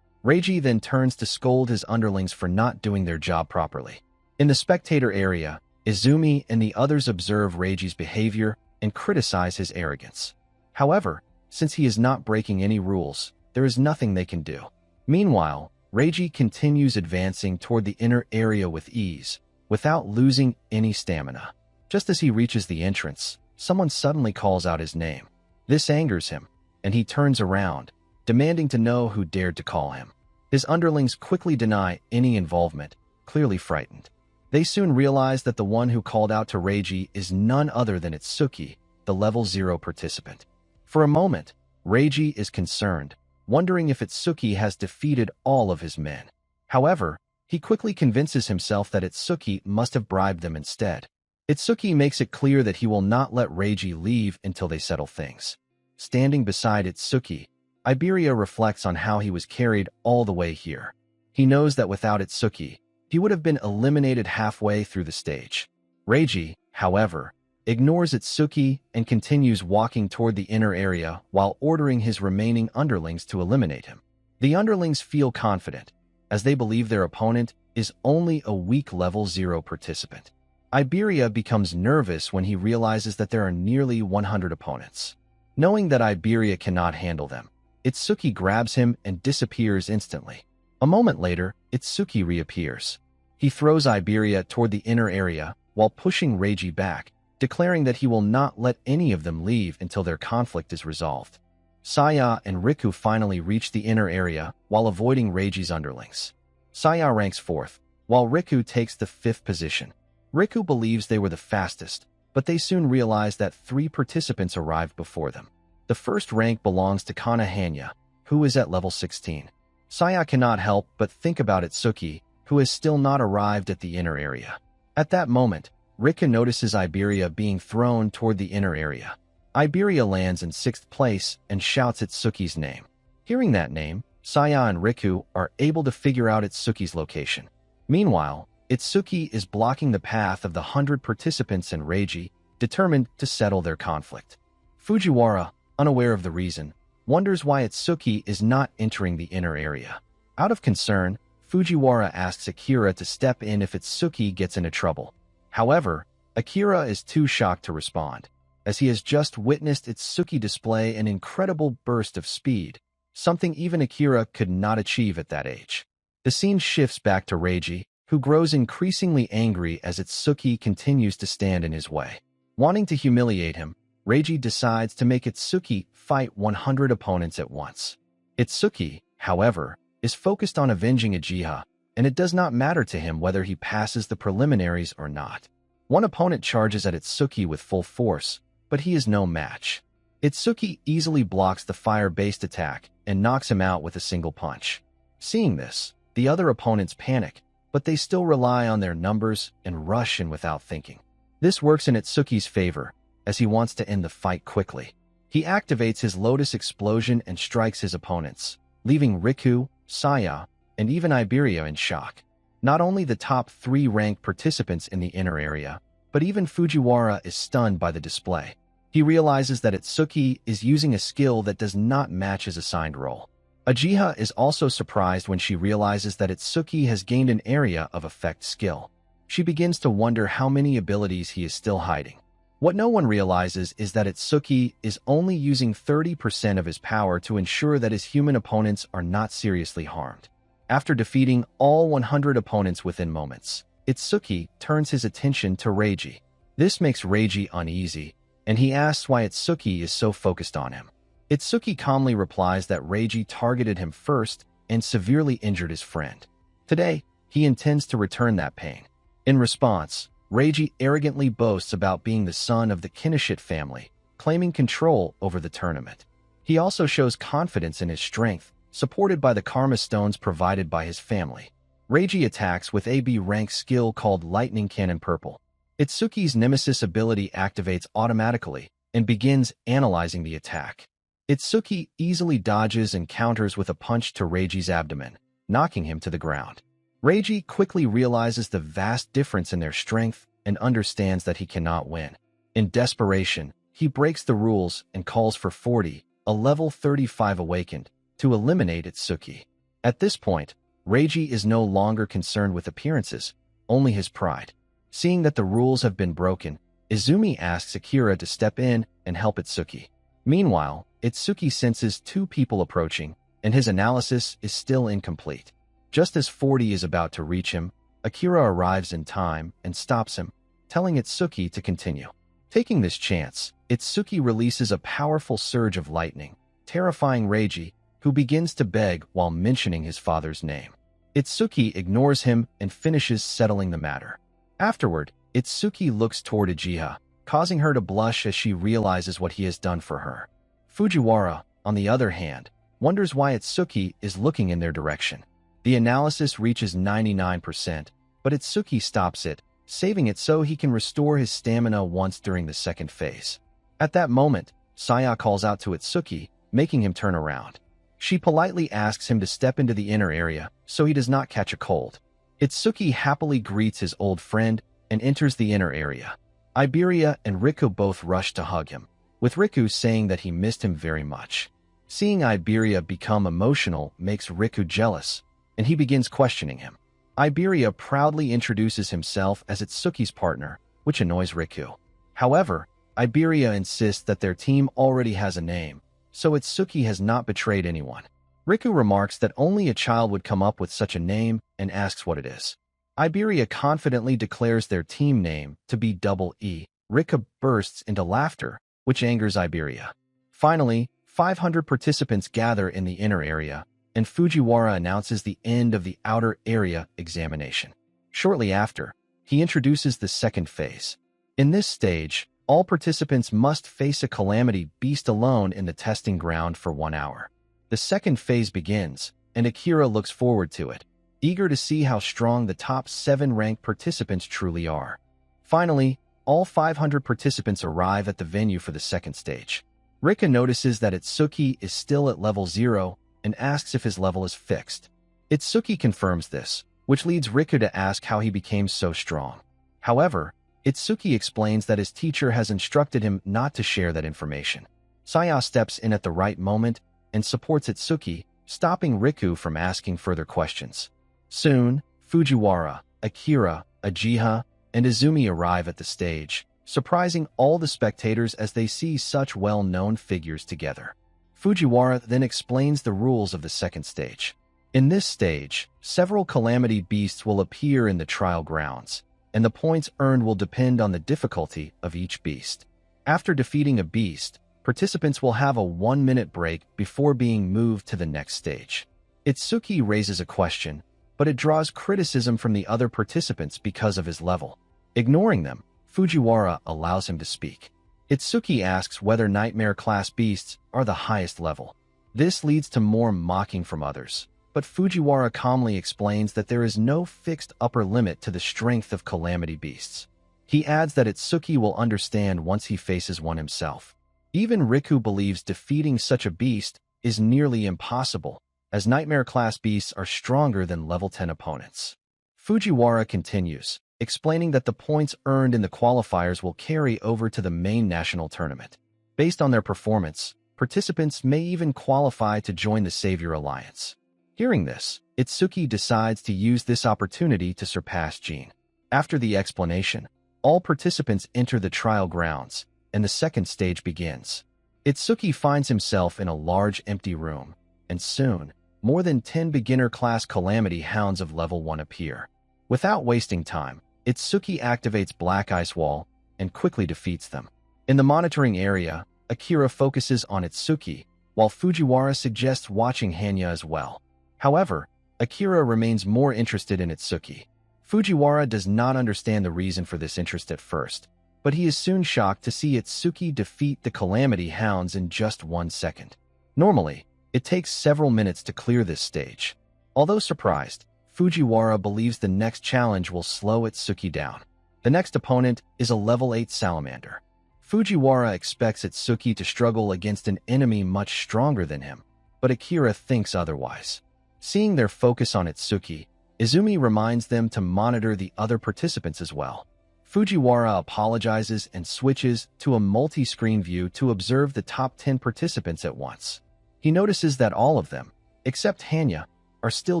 Reiji then turns to scold his underlings for not doing their job properly. In the spectator area, Izumi and the others observe Reiji's behavior and criticize his arrogance. However, since he is not breaking any rules, there is nothing they can do. Meanwhile, Reiji continues advancing toward the inner area with ease, without losing any stamina. Just as he reaches the entrance, someone suddenly calls out his name. This angers him, and he turns around, demanding to know who dared to call him. His underlings quickly deny any involvement, clearly frightened. They soon realize that the one who called out to Reiji is none other than Itsuki, the level 0 participant. For a moment, Reiji is concerned, wondering if Itsuki has defeated all of his men. However, he quickly convinces himself that Itsuki must have bribed them instead. Itsuki makes it clear that he will not let Reiji leave until they settle things. Standing beside Itsuki, Iberia reflects on how he was carried all the way here. He knows that without Itsuki, he would have been eliminated halfway through the stage. Reiji, however, ignores Itsuki and continues walking toward the inner area while ordering his remaining underlings to eliminate him. The underlings feel confident, as they believe their opponent is only a weak level 0 participant. Iberia becomes nervous when he realizes that there are nearly 100 opponents. Knowing that Iberia cannot handle them, Itsuki grabs him and disappears instantly. A moment later, Itsuki reappears. He throws Iberia toward the inner area while pushing Reiji back, declaring that he will not let any of them leave until their conflict is resolved. Saya and Riku finally reach the inner area while avoiding Reiji's underlings. Saya ranks 4th, while Riku takes the 5th position. Riku believes they were the fastest, but they soon realize that 3 participants arrived before them. The first rank belongs to Kana Hanya, who is at level 16. Saya cannot help but think about Itsuki, who has still not arrived at the inner area. At that moment, Riku notices Iberia being thrown toward the inner area. Iberia lands in 6th place and shouts Itsuki's name. Hearing that name, Saya and Riku are able to figure out Itsuki's location. Meanwhile, Itsuki is blocking the path of the 100 participants and Reiji, determined to settle their conflict. Fujiwara, unaware of the reason, wonders why Itsuki is not entering the inner area. Out of concern, Fujiwara asks Akira to step in if Itsuki gets into trouble. However, Akira is too shocked to respond, as he has just witnessed Itsuki display an incredible burst of speed, something even Akira could not achieve at that age. The scene shifts back to Reiji, who grows increasingly angry as Itsuki continues to stand in his way. Wanting to humiliate him, Reiji decides to make Itsuki fight 100 opponents at once. Itsuki, however, is focused on avenging Uchiha, and it does not matter to him whether he passes the preliminaries or not. One opponent charges at Itsuki with full force, but he is no match. Itsuki easily blocks the fire-based attack and knocks him out with a single punch. Seeing this, the other opponents panic, but they still rely on their numbers and rush in without thinking. This works in Itsuki's favor, as he wants to end the fight quickly. He activates his Lotus Explosion and strikes his opponents, leaving Riku, Saya, and even Iberia in shock. Not only the top 3 ranked participants in the inner area, but even Fujiwara is stunned by the display. He realizes that Itsuki is using a skill that does not match his assigned role. Uchiha is also surprised when she realizes that Itsuki has gained an area of effect skill. She begins to wonder how many abilities he is still hiding. What no one realizes is that Itsuki is only using 30% of his power to ensure that his human opponents are not seriously harmed. After defeating all 100 opponents within moments, Itsuki turns his attention to Reiji. This makes Reiji uneasy, and he asks why Itsuki is so focused on him. Itsuki calmly replies that Reiji targeted him first and severely injured his friend. Today, he intends to return that pain. In response, Reiji arrogantly boasts about being the son of the Kinoshita family, claiming control over the tournament. He also shows confidence in his strength, supported by the karma stones provided by his family. Reiji attacks with a B-rank skill called Lightning Cannon Purple. Itsuki's Nemesis ability activates automatically and begins analyzing the attack. Itsuki easily dodges and counters with a punch to Reiji's abdomen, knocking him to the ground. Reiji quickly realizes the vast difference in their strength and understands that he cannot win. In desperation, he breaks the rules and calls for 40, a level 35 awakened, to eliminate Itsuki. At this point, Reiji is no longer concerned with appearances, only his pride. Seeing that the rules have been broken, Izumi asks Akira to step in and help Itsuki. Meanwhile, Itsuki senses 2 people approaching, and his analysis is still incomplete. Just as 40 is about to reach him, Akira arrives in time and stops him, telling Itsuki to continue. Taking this chance, Itsuki releases a powerful surge of lightning, terrifying Reiji, who begins to beg while mentioning his father's name. Itsuki ignores him and finishes settling the matter. Afterward, Itsuki looks toward Uchiha, causing her to blush as she realizes what he has done for her. Fujiwara, on the other hand, wonders why Itsuki is looking in their direction. The analysis reaches 99%, but Itsuki stops it, saving it so he can restore his stamina once during the second phase. At that moment, Saya calls out to Itsuki, making him turn around. She politely asks him to step into the inner area so he does not catch a cold. Itsuki happily greets his old friend and enters the inner area. Iberia and Riku both rush to hug him, with Riku saying that he missed him very much. Seeing Iberia become emotional makes Riku jealous, and he begins questioning him. Iberia proudly introduces himself as Itsuki's partner, which annoys Riku. However, Iberia insists that their team already has a name, so Itsuki has not betrayed anyone. Riku remarks that only a child would come up with such a name and asks what it is. Iberia confidently declares their team name to be Double E. Riku bursts into laughter, which angers Iberia. Finally, 500 participants gather in the inner area, and Fujiwara announces the end of the outer area examination. Shortly after, he introduces the second phase. In this stage, all participants must face a calamity beast alone in the testing ground for 1 hour. The second phase begins, and Akira looks forward to it, eager to see how strong the top 7 ranked participants truly are. Finally, all 500 participants arrive at the venue for the second stage. Rika notices that Itsuki is still at level 0 and asks if his level is fixed. Itsuki confirms this, which leads Riku to ask how he became so strong. However, Itsuki explains that his teacher has instructed him not to share that information. Saya steps in at the right moment and supports Itsuki, stopping Riku from asking further questions. Soon, Fujiwara, Akira, Ajiha, and Izumi arrive at the stage, surprising all the spectators as they see such well-known figures together. Fujiwara then explains the rules of the second stage. In this stage, several calamity beasts will appear in the trial grounds, and the points earned will depend on the difficulty of each beast. After defeating a beast, participants will have a 1-minute break before being moved to the next stage. Itsuki raises a question, but it draws criticism from the other participants because of his level. Ignoring them, Fujiwara allows him to speak. Itsuki asks whether nightmare-class beasts are the highest level. This leads to more mocking from others, but Fujiwara calmly explains that there is no fixed upper limit to the strength of calamity beasts. He adds that Itsuki will understand once he faces one himself. Even Riku believes defeating such a beast is nearly impossible, as nightmare-class beasts are stronger than level 10 opponents. Fujiwara continues, explaining that the points earned in the qualifiers will carry over to the main national tournament. Based on their performance, participants may even qualify to join the Savior Alliance. Hearing this, Itsuki decides to use this opportunity to surpass Jean. After the explanation, all participants enter the trial grounds, and the second stage begins. Itsuki finds himself in a large empty room, and soon, more than 10 beginner-class calamity hounds of level 1 appear. Without wasting time, Itsuki activates Black Ice Wall and quickly defeats them. In the monitoring area, Akira focuses on Itsuki, while Fujiwara suggests watching Hanya as well. However, Akira remains more interested in Itsuki. Fujiwara does not understand the reason for this interest at first, but he is soon shocked to see Itsuki defeat the Calamity Hounds in just 1 second. Normally, it takes several minutes to clear this stage. Although surprised, Fujiwara believes the next challenge will slow Itsuki down. The next opponent is a level 8 salamander. Fujiwara expects Itsuki to struggle against an enemy much stronger than him, but Akira thinks otherwise. Seeing their focus on Itsuki, Izumi reminds them to monitor the other participants as well. Fujiwara apologizes and switches to a multi-screen view to observe the top 10 participants at once. He notices that all of them, except Hanya, are still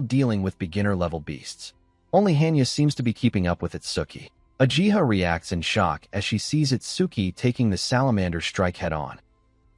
dealing with beginner-level beasts. Only Hanya seems to be keeping up with Itsuki. Ajiha reacts in shock as she sees Itsuki taking the salamander strike head-on.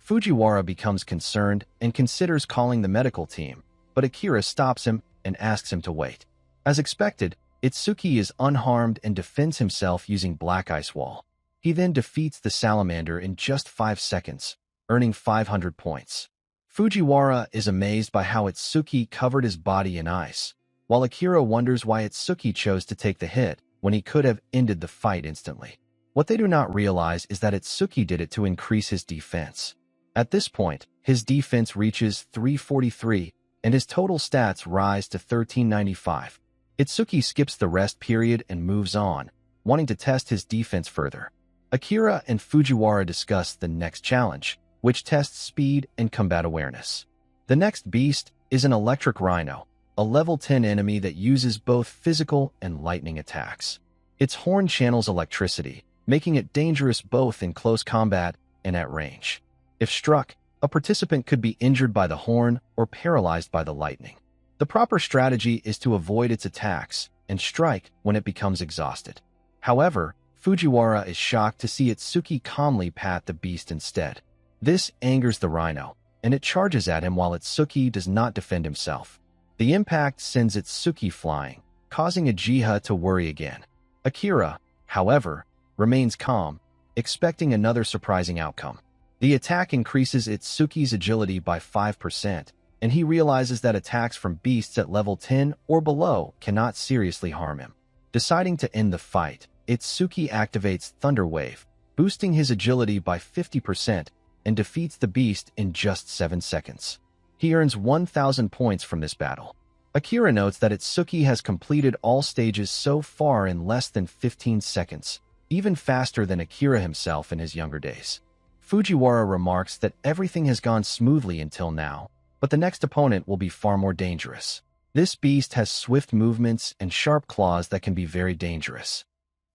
Fujiwara becomes concerned and considers calling the medical team, but Akira stops him and asks him to wait. As expected, Itsuki is unharmed and defends himself using Black Ice Wall. He then defeats the salamander in just 5 seconds, earning 500 points. Fujiwara is amazed by how Itsuki covered his body in ice, while Akira wonders why Itsuki chose to take the hit when he could have ended the fight instantly. What they do not realize is that Itsuki did it to increase his defense. At this point, his defense reaches 343, and his total stats rise to 1395. Itsuki skips the rest period and moves on, wanting to test his defense further. Akira and Fujiwara discuss the next challenge, which tests speed and combat awareness. The next beast is an electric rhino, a level 10 enemy that uses both physical and lightning attacks. Its horn channels electricity, making it dangerous both in close combat and at range. If struck, a participant could be injured by the horn or paralyzed by the lightning. The proper strategy is to avoid its attacks and strike when it becomes exhausted. However, Fujiwara is shocked to see Itsuki calmly pat the beast instead. This angers the rhino, and it charges at him while Itsuki does not defend himself. The impact sends Itsuki flying, causing Uchiha to worry again. Akira, however, remains calm, expecting another surprising outcome. The attack increases Itsuki's agility by 5%, and he realizes that attacks from beasts at level 10 or below cannot seriously harm him. Deciding to end the fight, Itsuki activates Thunder Wave, boosting his agility by 50% and defeats the beast in just 7 seconds. He earns 1,000 points from this battle. Akira notes that Itsuki has completed all stages so far in less than 15 seconds, even faster than Akira himself in his younger days. Fujiwara remarks that everything has gone smoothly until now, but the next opponent will be far more dangerous. This beast has swift movements and sharp claws that can be very dangerous.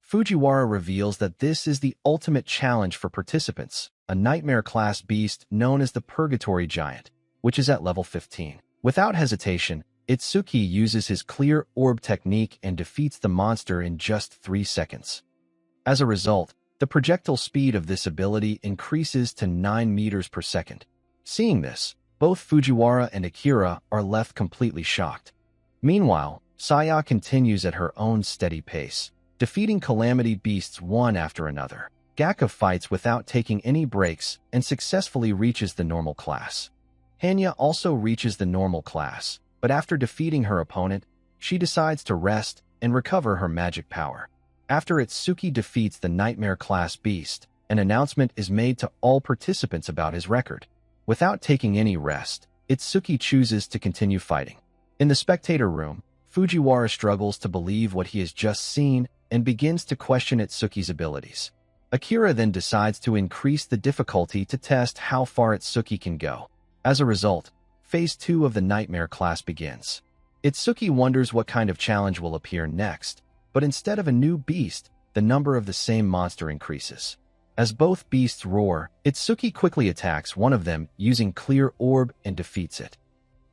Fujiwara reveals that this is the ultimate challenge for participants, a nightmare-class beast known as the Purgatory Giant, which is at level 15. Without hesitation, Itsuki uses his clear orb technique and defeats the monster in just 3 seconds. As a result, the projectile speed of this ability increases to 9 meters per second. Seeing this, both Fujiwara and Akira are left completely shocked. Meanwhile, Saya continues at her own steady pace, defeating calamity beasts one after another. Gaka fights without taking any breaks and successfully reaches the normal class. Hanya also reaches the normal class, but after defeating her opponent, she decides to rest and recover her magic power. After Itsuki defeats the Nightmare-class beast, an announcement is made to all participants about his record. Without taking any rest, Itsuki chooses to continue fighting. In the spectator room, Fujiwara struggles to believe what he has just seen and begins to question Itsuki's abilities. Akira then decides to increase the difficulty to test how far Itsuki can go. As a result, Phase 2 of the Nightmare class begins. Itsuki wonders what kind of challenge will appear next, but instead of a new beast, the number of the same monster increases. As both beasts roar, Itsuki quickly attacks one of them using Clear Orb and defeats it.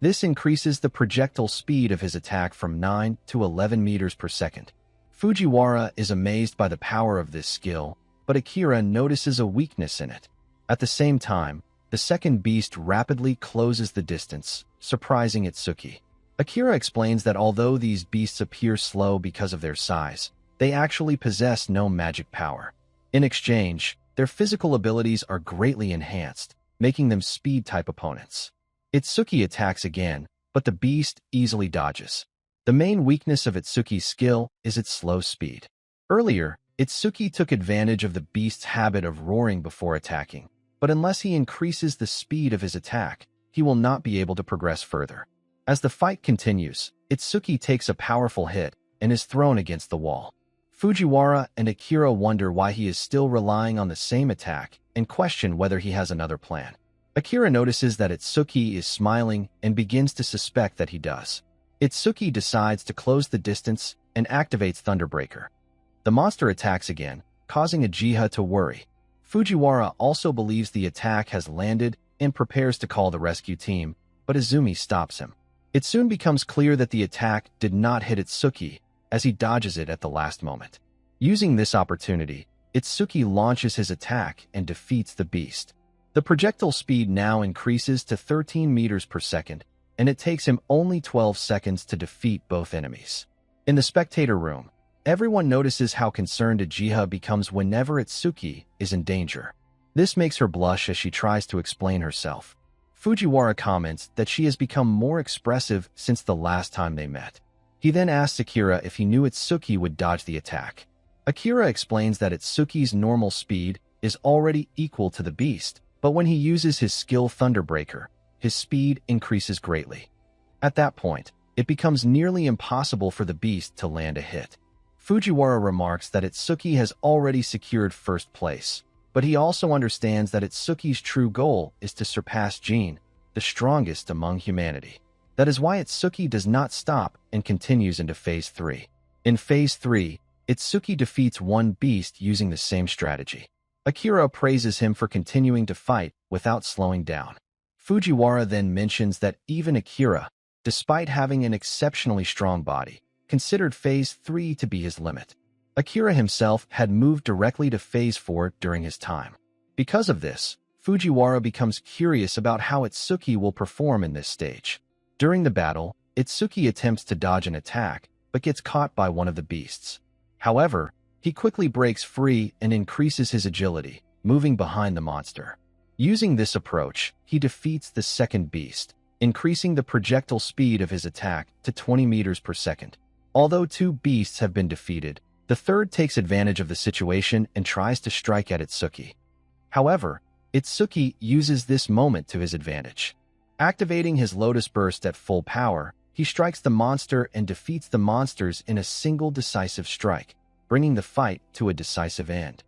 This increases the projectile speed of his attack from 9 to 11 meters per second. Fujiwara is amazed by the power of this skill, but Akira notices a weakness in it. At the same time, the second beast rapidly closes the distance, surprising Itsuki. Akira explains that although these beasts appear slow because of their size, they actually possess no magic power. In exchange, their physical abilities are greatly enhanced, making them speed-type opponents. Itsuki attacks again, but the beast easily dodges. The main weakness of Itsuki's skill is its slow speed. Earlier, Itsuki took advantage of the beast's habit of roaring before attacking, but unless he increases the speed of his attack, he will not be able to progress further. As the fight continues, Itsuki takes a powerful hit and is thrown against the wall. Fujiwara and Akira wonder why he is still relying on the same attack and question whether he has another plan. Akira notices that Itsuki is smiling and begins to suspect that he does. Itsuki decides to close the distance and activates Thunderbreaker. The monster attacks again, causing Uchiha to worry. Fujiwara also believes the attack has landed and prepares to call the rescue team, but Izumi stops him. It soon becomes clear that the attack did not hit Itsuki, as he dodges it at the last moment. Using this opportunity, Itsuki launches his attack and defeats the beast. The projectile speed now increases to 13 meters per second, and it takes him only 12 seconds to defeat both enemies. In the spectator room, everyone notices how concerned Uchiha becomes whenever Itsuki is in danger. This makes her blush as she tries to explain herself. Fujiwara comments that she has become more expressive since the last time they met. He then asks Akira if he knew Itsuki would dodge the attack. Akira explains that Itsuki's normal speed is already equal to the beast, but when he uses his skill Thunderbreaker, his speed increases greatly. At that point, it becomes nearly impossible for the beast to land a hit. Fujiwara remarks that Itsuki has already secured first place, but he also understands that Itsuki's true goal is to surpass Jin, the strongest among humanity. That is why Itsuki does not stop and continues into Phase 3. In Phase 3, Itsuki defeats one beast using the same strategy. Akira praises him for continuing to fight without slowing down. Fujiwara then mentions that even Akira, despite having an exceptionally strong body, considered Phase 3 to be his limit. Akira himself had moved directly to Phase 4 during his time. Because of this, Fujiwara becomes curious about how Itsuki will perform in this stage. During the battle, Itsuki attempts to dodge an attack, but gets caught by one of the beasts. However, he quickly breaks free and increases his agility, moving behind the monster. Using this approach, he defeats the second beast, increasing the projectile speed of his attack to 20 meters per second. Although two beasts have been defeated, the third takes advantage of the situation and tries to strike at Itsuki. However, Itsuki uses this moment to his advantage. Activating his Lotus Burst at full power, he strikes the monster and defeats the monsters in a single decisive strike, bringing the fight to a decisive end.